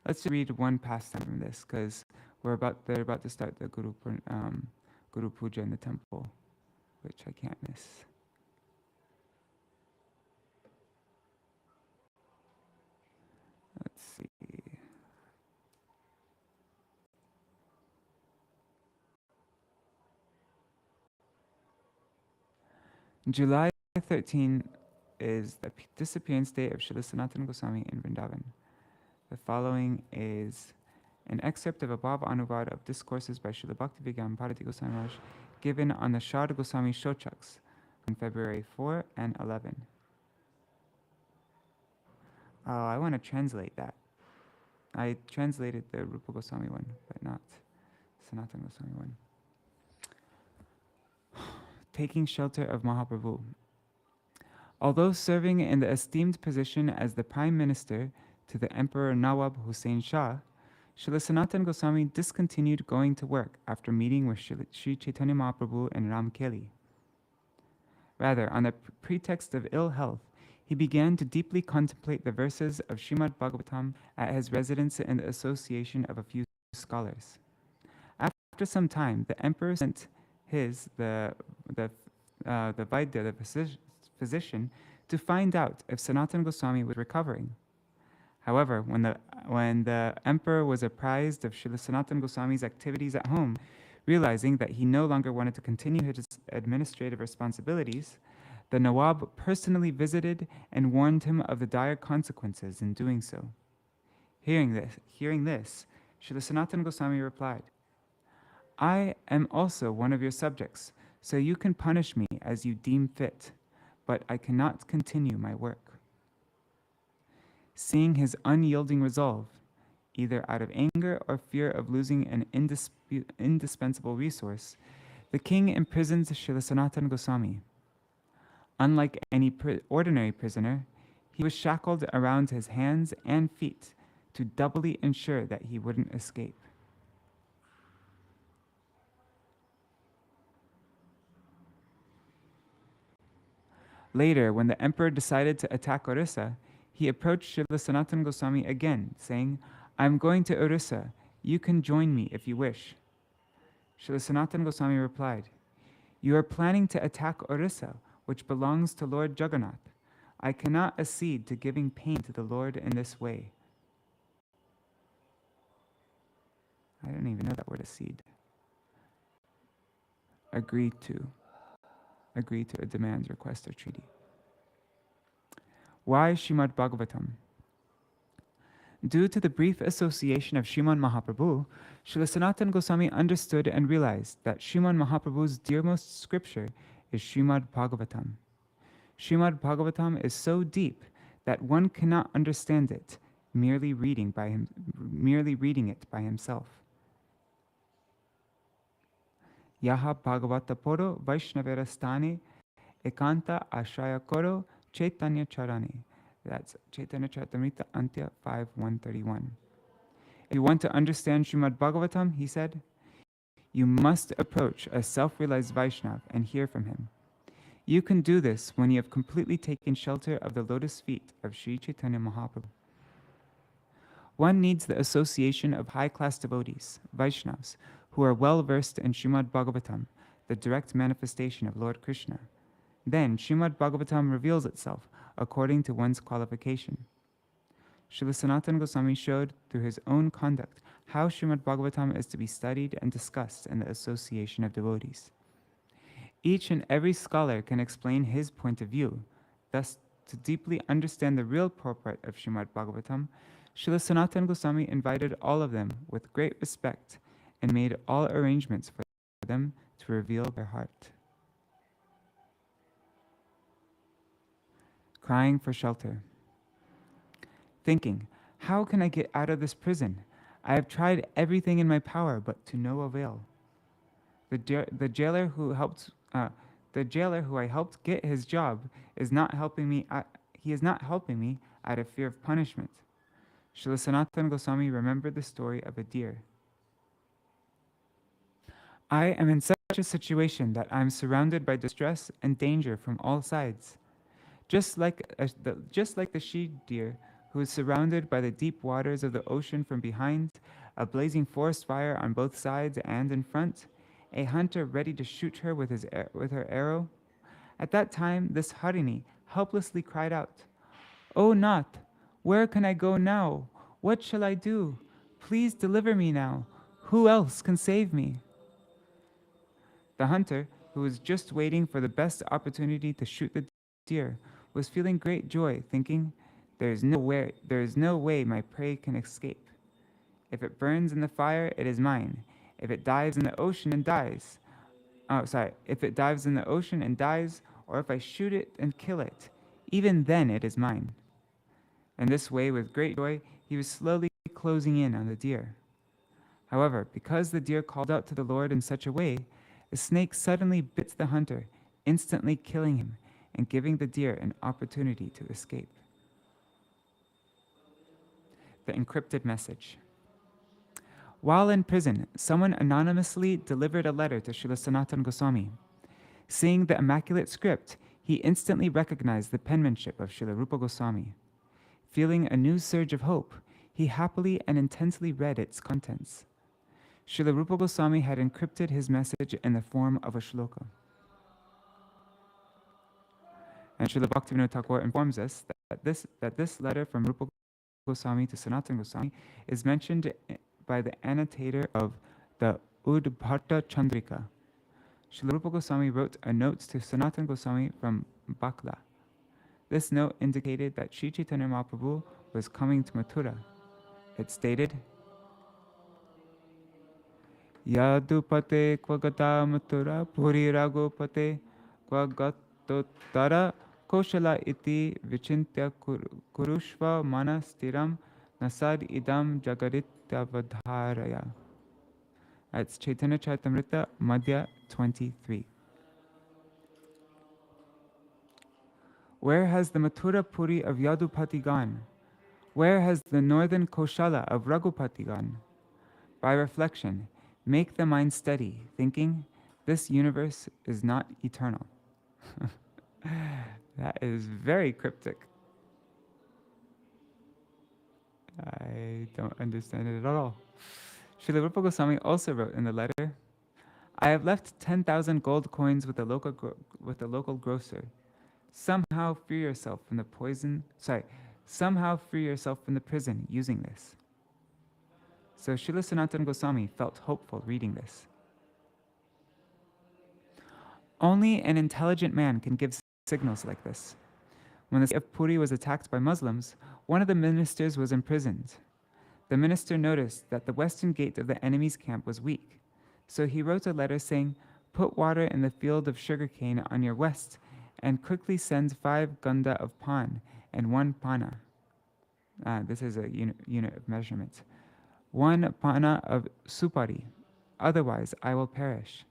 Let's just read one pastime from this, because they're about to start the Guru Puja in the temple, which I can't miss. Let's see. July 13 is the disappearance date of Srila Sanatan Goswami in Vṛndāvana. The following is an excerpt of a Bhava Anuvad of discourses by Srila Bhaktivedanta Bharati Goswami Maharaj given on the Shrad Goswami Shochaks on February 4 and 11. Oh, I want to translate that. I translated the Rupa Goswami one, but not Sanatan Goswami one. Taking shelter of Mahaprabhu. Although serving in the esteemed position as the Prime Minister to the Emperor Nawab Hussain Shah, Srila Sanatan Goswami discontinued going to work after meeting with Sri Chaitanya Mahaprabhu in Ramkeli. Rather, on the pretext of ill health, he began to deeply contemplate the verses of Śrīmad-Bhāgavatam at his residence in the association of a few scholars. After some time, the emperor sent the Vaidya, the physician, to find out if Sanatan Goswami was recovering. However, when the emperor was apprised of Srila Sanatan Goswami's activities at home, realizing that he no longer wanted to continue his administrative responsibilities, the Nawab personally visited and warned him of the dire consequences in doing so. Hearing this, Srila Sanatan Goswami replied, "I am also one of your subjects, so you can punish me as you deem fit, but I cannot continue my work." Seeing his unyielding resolve, either out of anger or fear of losing an indispensable resource, the king imprisoned Srila Sanatan Goswami. Unlike any ordinary prisoner, he was shackled around his hands and feet to doubly ensure that he wouldn't escape. Later, when the emperor decided to attack Orissa, he approached Srila Sanatan Goswami again, saying, "I'm going to Orissa. You can join me if you wish." Srila Sanatan Goswami replied, "You are planning to attack Orissa, which belongs to Lord Jagannath. I cannot accede to giving pain to the Lord in this way." I don't even know that word, accede. Agree to a demand, request, or treaty. Why Śrīmad-Bhāgavatam? Due to the brief association of Śrīmad Mahaprabhu, Srila Sanatan Goswami understood and realized that Śrīmad Mahaprabhu's dearmost scripture is Śrīmad-Bhāgavatam. Śrīmad-Bhāgavatam is so deep that one cannot understand it merely reading it by himself. Yaha Bhagavata Poro Vaishnavera Stane Ekanta Ashraya Koro Chaitanya Charani. That's Chaitanya Charitamrita Antya 5.131. If you want to understand Śrīmad-Bhāgavatam, he said, you must approach a self-realized Vaishnav and hear from him. You can do this when you have completely taken shelter of the lotus feet of Sri Chaitanya Mahaprabhu. One needs the association of high-class devotees, Vaishnavas, who are well-versed in Śrīmad-Bhāgavatam, the direct manifestation of Lord Kṛṣṇa. Then Śrīmad-Bhāgavatam reveals itself according to one's qualification. Srila Sanatan Goswami showed through his own conduct how Śrīmad-Bhāgavatam is to be studied and discussed in the association of devotees. Each and every scholar can explain his point of view. Thus, to deeply understand the real purport of Śrīmad-Bhāgavatam, Srila Sanatan Goswami invited all of them with great respect and made all arrangements for them to reveal their heart. Crying for shelter. Thinking, how can I get out of this prison? I have tried everything in my power, but to no avail. The jailer who I helped get his job is not helping me. He is not helping me out of fear of punishment. Srila Sanatan Goswami remembered the story of a deer. I am in such a situation that I am surrounded by distress and danger from all sides. Just like the she-deer who is surrounded by the deep waters of the ocean from behind, a blazing forest fire on both sides and in front, a hunter ready to shoot her with her arrow. At that time, this Harini helplessly cried out, "O Nath, where can I go now? What shall I do? Please deliver me now. Who else can save me?" The hunter, who was just waiting for the best opportunity to shoot the deer, was feeling great joy, thinking, there is no way my prey can escape. If it burns in the fire, it is mine. If it dives in the ocean and dies, if it dives in the ocean and dies, or if I shoot it and kill it, even then it is mine. In this way, with great joy, he was slowly closing in on the deer. However, because the deer called out to the Lord in such a way, the snake suddenly bit the hunter, instantly killing him and giving the deer an opportunity to escape. The encrypted message. While in prison, someone anonymously delivered a letter to Srila Sanatan Goswami. Seeing the immaculate script, he instantly recognized the penmanship of Srila Rupa Goswami. Feeling a new surge of hope, he happily and intensely read its contents. Srila Rupa Goswami had encrypted his message in the form of a shloka. And Srila Bhaktivinoda Thakur informs us that this letter from Rupa Goswami to Sanatan Goswami is mentioned by the annotator of the Udbharta Chandrika. Srila Rupa Goswami wrote a note to Sanatan Goswami from Bakla. This note indicated that Sri Chaitanya Mahaprabhu was coming to Mathura. It stated, Yadupate kvagata Mathura puri ragopate kvagatottara koshala iti vichintya kurushva manastiram nasad idam jagaritya vadharaya. That's Chaitanya Charitamrita, Madhya 23. Where has the Mathura Puri of Yadupati gone? Where has the northern Koshala of Raghupati gone? By reflection, make the mind steady, thinking, this universe is not eternal. That is very cryptic. I don't understand it at all. Srila Rupa Goswami also wrote in the letter, I have left 10,000 gold coins with the local grocer. Somehow free yourself from the prison using this. So Srila Sanatan Goswami felt hopeful reading this. Only an intelligent man can give signals like this. When the city of Puri was attacked by Muslims, one of the ministers was imprisoned. The minister noticed that the western gate of the enemy's camp was weak. So he wrote a letter saying, put water in the field of sugarcane on your west and quickly send 5 ganda of pan and 1 pana. This is a unit of measurement. 1 pana of supari, otherwise I will perish.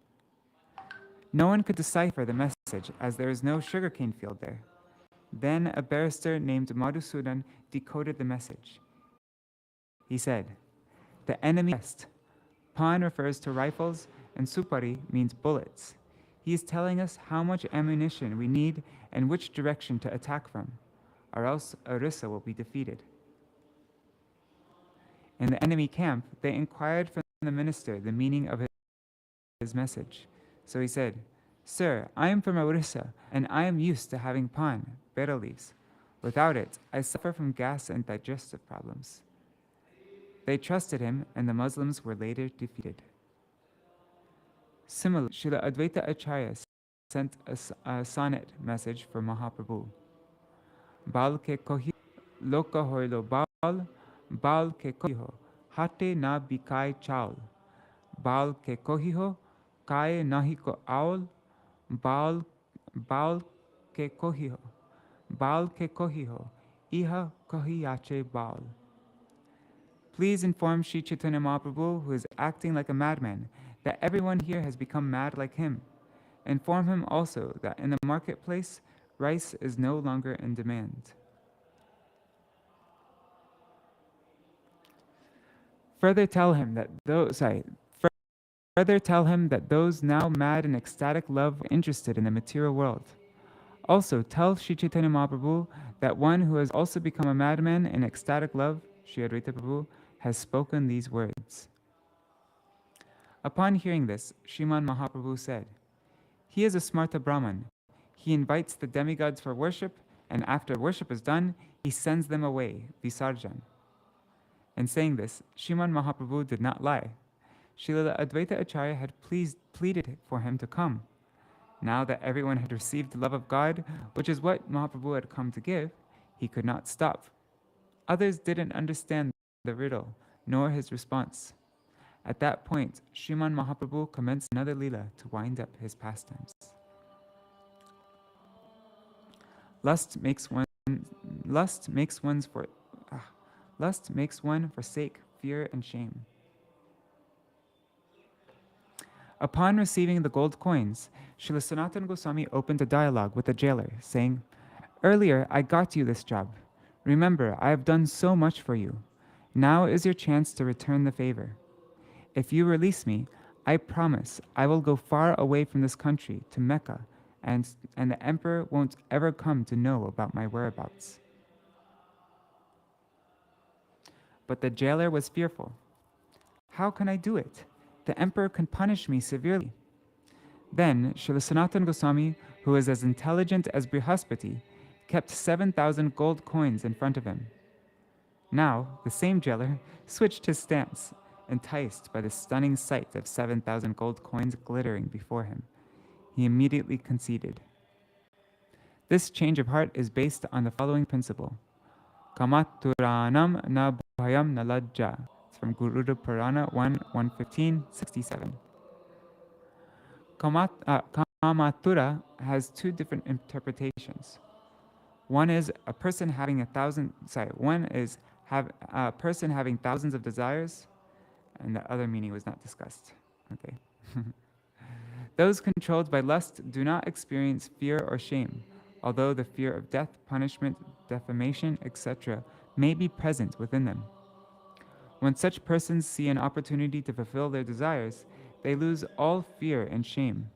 No one could decipher the message as there is no sugarcane field there. Then a barrister named Madhusudan decoded the message. He said, the enemy west. Pan refers to rifles and supari means bullets. He is telling us how much ammunition we need and which direction to attack from, or else Orissa will be defeated. In the enemy camp, they inquired from the minister the meaning of his message. So he said, Sir, I am from Orissa, and I am used to having pan, betel leaves. Without it, I suffer from gas and digestive problems. They trusted him, and the Muslims were later defeated. Similarly, Srila Advaita Acharya sent a sonnet message for Mahaprabhu. Bal ke kohi loka hoilo bal ke kohiho hate na bikai chaul. Bal ke kohiho kai nahi ko aul. Bal ke kohiho iha kohiyache bal. Please inform Sri Chaitanya Mahaprabhu, who is acting like a madman, that everyone here has become mad like him. Inform him also that in the marketplace, rice is no longer in demand. Further tell him that Further, tell him that those now mad in ecstatic love are interested in the material world. Also, tell Sri Chaitanya Mahaprabhu that one who has also become a madman in ecstatic love, Sri Advaita Prabhu, has spoken these words. Upon hearing this, Sriman Mahaprabhu said, "He is a Smarta Brahman. He invites the demigods for worship, and after worship is done, he sends them away, Visarjan." In saying this, Sriman Mahaprabhu did not lie. Srila Advaita Acharya had pleaded for him to come. Now that everyone had received the love of God, which is what Mahaprabhu had come to give, he could not stop. Others didn't understand the riddle, nor his response. At that point, Sriman Mahaprabhu commenced another lila to wind up his pastimes. Lust makes one forsake fear and shame. Upon receiving the gold coins, Srila Sanatan Goswami opened a dialogue with the jailer, saying, "Earlier I got you this job. Remember, I have done so much for you. Now is your chance to return the favor. If you release me, I promise I will go far away from this country to Mecca, and the emperor won't ever come to know about my whereabouts." But the jailer was fearful. "How can I do it? The emperor can punish me severely." Then Srila Sanatan Goswami, who was as intelligent as Brihaspati, kept 7,000 gold coins in front of him. Now, the same jailer switched his stance, enticed by the stunning sight of 7,000 gold coins glittering before him. He immediately conceded. This change of heart is based on the following principle. Kamaturanam na bhayam na lajja. It's from Garuda Purana 1:115-67. Kamatura has two different interpretations. One is a person having thousands of desires, and the other meaning was not discussed. Okay. Those controlled by lust do not experience fear or shame, although the fear of death, punishment, defamation, etc. may be present within them. When such persons see an opportunity to fulfill their desires, they lose all fear and shame.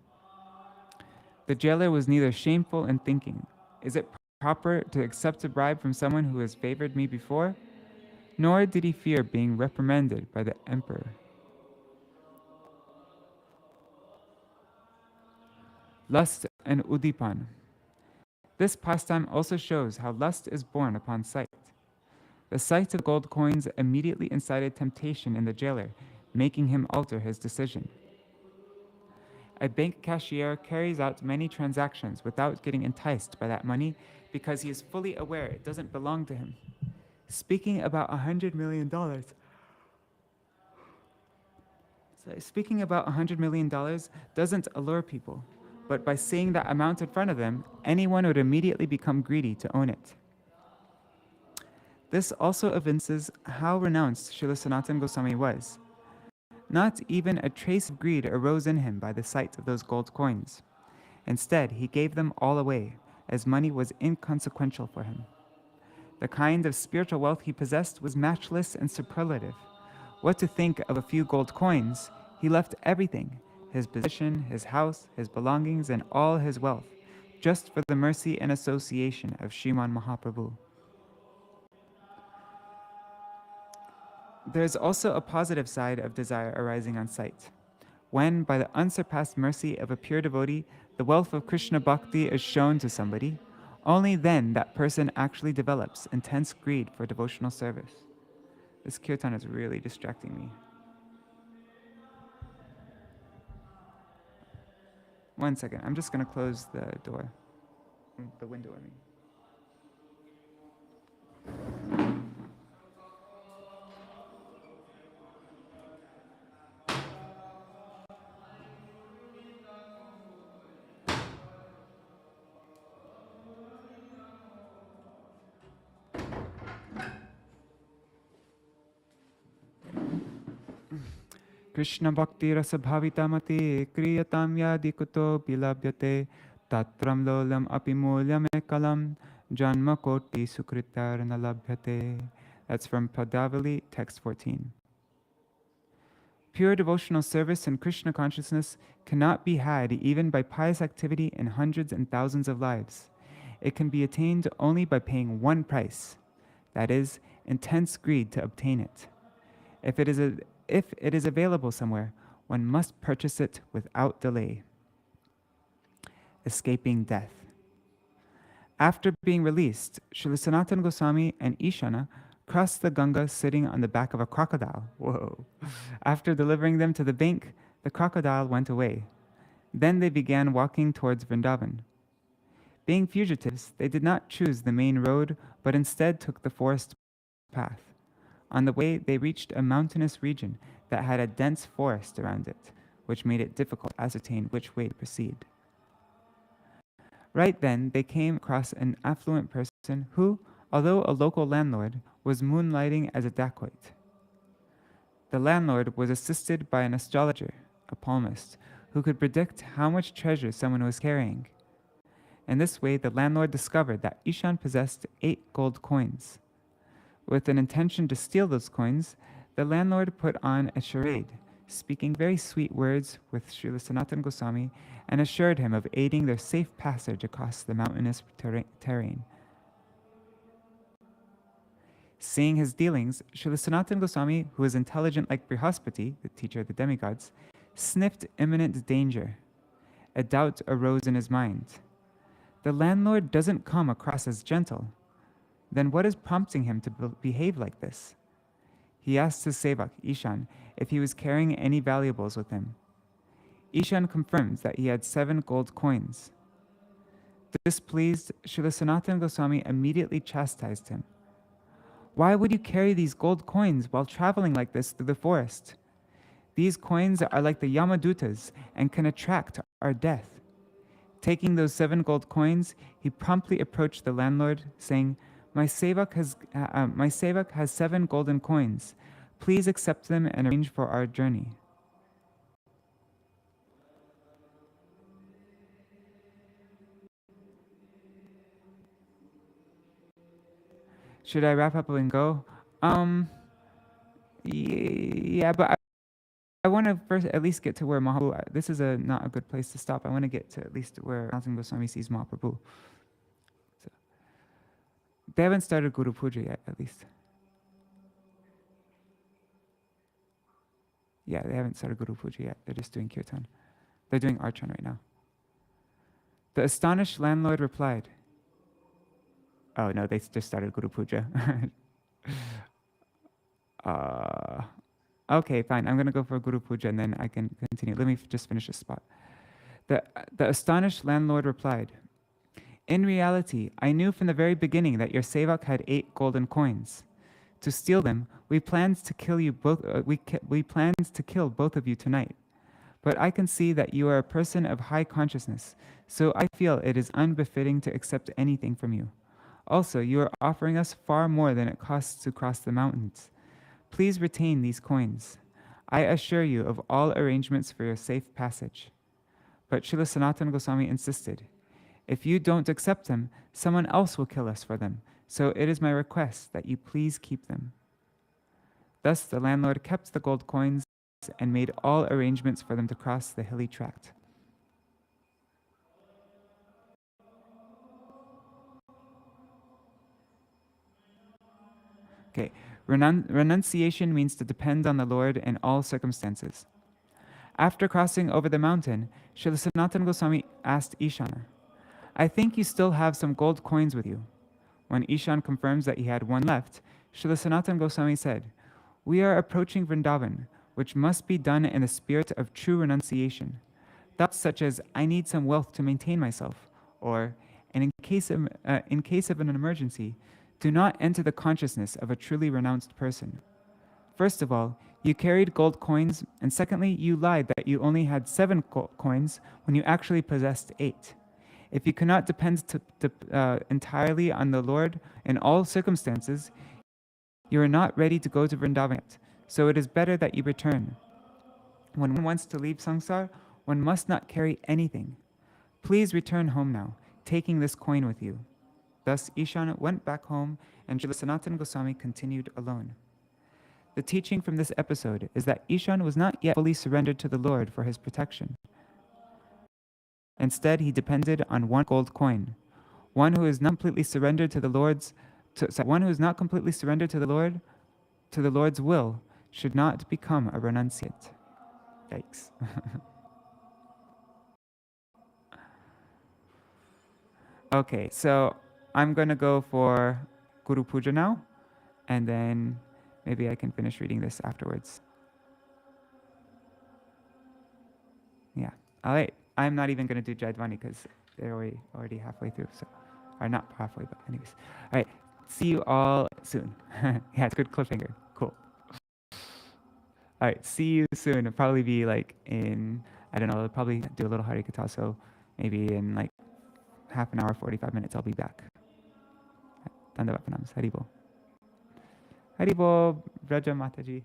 The jailer was neither shameful in thinking, "Is it proper to accept a bribe from someone who has favored me before?" Nor did he fear being reprimanded by the emperor. Lust and udipan. This pastime also shows how lust is born upon sight. The sight of gold coins immediately incited temptation in the jailer, making him alter his decision. A bank cashier carries out many transactions without getting enticed by that money because he is fully aware it doesn't belong to him. Speaking about $100 million doesn't allure people, but by seeing that amount in front of them, anyone would immediately become greedy to own it. This also evinces how renounced Srila Sanatan Goswami was. Not even a trace of greed arose in him by the sight of those gold coins. Instead, he gave them all away, as money was inconsequential for him. The kind of spiritual wealth he possessed was matchless and superlative. What to think of a few gold coins? He left everything, his position, his house, his belongings, and all his wealth, just for the mercy and association of Sriman Mahaprabhu. There is also a positive side of desire arising on sight. When, by the unsurpassed mercy of a pure devotee, the wealth of Kṛṣṇa bhakti is shown to somebody, only then that person actually develops intense greed for devotional service. This kirtan is really distracting me. One second, I'm just going to close the door, the window, I mean. Kṛṣṇa bhakti rasa bhavitamati kriyatam yadi kuto bilabhyate tatram lolam api mulyam ekalam janma koti sukritar nalabhyate. That's from Padavali, text 14. Pure devotional service and Kṛṣṇa consciousness cannot be had even by pious activity in hundreds and thousands of lives. It can be attained only by paying one price, that is, intense greed to obtain it. If it is available somewhere, one must purchase it without delay. Escaping death. After being released, Srila Sanatan Goswami and Ishana crossed the Ganga sitting on the back of a crocodile. Whoa. After delivering them to the bank, the crocodile went away. Then they began walking towards Vṛndāvana. Being fugitives, they did not choose the main road, but instead took the forest path. On the way, they reached a mountainous region that had a dense forest around it, which made it difficult to ascertain which way to proceed. Right then, they came across an affluent person who, although a local landlord, was moonlighting as a dacoit. The landlord was assisted by an astrologer, a palmist, who could predict how much treasure someone was carrying. In this way, the landlord discovered that Ishan possessed 8 gold coins. With an intention to steal those coins, the landlord put on a charade, speaking very sweet words with Srila Sanatan Goswami and assured him of aiding their safe passage across the mountainous terrain. Seeing his dealings, Srila Sanatan Goswami, who was intelligent like Brihaspati, the teacher of the demigods, sniffed imminent danger. A doubt arose in his mind. The landlord doesn't come across as gentle. Then what is prompting him to behave like this? He asked his sevak, Ishan, if he was carrying any valuables with him. Ishan confirmed that he had 7 gold coins. Displeased, Srila Sanatan Goswami immediately chastised him. Why would you carry these gold coins while traveling like this through the forest? These coins are like the Yamadutas and can attract our death. Taking those 7 gold coins, he promptly approached the landlord, saying, My sevak has 7 golden coins. Please accept them and arrange for our journey. Should I wrap up and go? Yeah, but I want to first at least get to where Mahaprabhu, this is not a good place to stop. I want to get to at least where Sanatan Goswami sees Mahaprabhu. So, they haven't started Guru Puja yet, at least. Yeah, they haven't started Guru Puja yet. They're just doing Kirtan. They're doing Archan right now. The astonished landlord replied, oh no, they just started Guru Puja. Okay, fine. I'm going to go for Guru Puja and then I can continue. Let me just finish this spot. The astonished landlord replied, in reality, I knew from the very beginning that your sevak had 8 golden coins. To steal them, we planned to kill you both. We planned to kill both of you tonight. But I can see that you are a person of high consciousness, so I feel it is unbefitting to accept anything from you. Also, you are offering us far more than it costs to cross the mountains. Please retain these coins. I assure you of all arrangements for your safe passage. But Srila Sanatan Goswami insisted, if you don't accept them, someone else will kill us for them, so it is my request that you please keep them. Thus the landlord kept the gold coins and made all arrangements for them to cross the hilly tract. Okay, renunciation means to depend on the Lord in all circumstances. After crossing over the mountain, Srila Sanatan Goswami asked Ishana, I think you still have some gold coins with you. When Ishan confirms that he had 1 left, Srila Sanatan Goswami said, we are approaching Vṛndāvana, which must be done in the spirit of true renunciation. Thoughts such as, I need some wealth to maintain myself, or, and in case of an emergency, do not enter the consciousness of a truly renounced person. First of all, you carried gold coins, and secondly, you lied that you only had 7 coins when you actually possessed 8. If you cannot depend entirely on the Lord in all circumstances, you are not ready to go to Vṛndāvana, so it is better that you return. When one wants to leave samsara, one must not carry anything. Please return home now, taking this coin with you. Thus Ishana went back home, and Srila Sanatan Goswami continued alone. The teaching from this episode is that Ishan was not yet fully surrendered to the Lord for his protection. Instead, he depended on one gold coin. One who is not completely surrendered to the Lord's will, should not become a renunciate. Yikes. Okay, so I'm gonna go for Guru Puja now, and then maybe I can finish reading this afterwards. Yeah, all right. I'm not even gonna do Jaidvani because they're already halfway through, so, or not halfway, but anyways. All right, see you all soon. Yeah, it's a good cliffhanger, cool. All right, see you soon. It'll probably be like in, I don't know, I'll probably do a little Hari Katha, so maybe in like half an hour, 45 minutes, I'll be back. Dandavad pranams. Haribol. Haribol, Braja Mataji.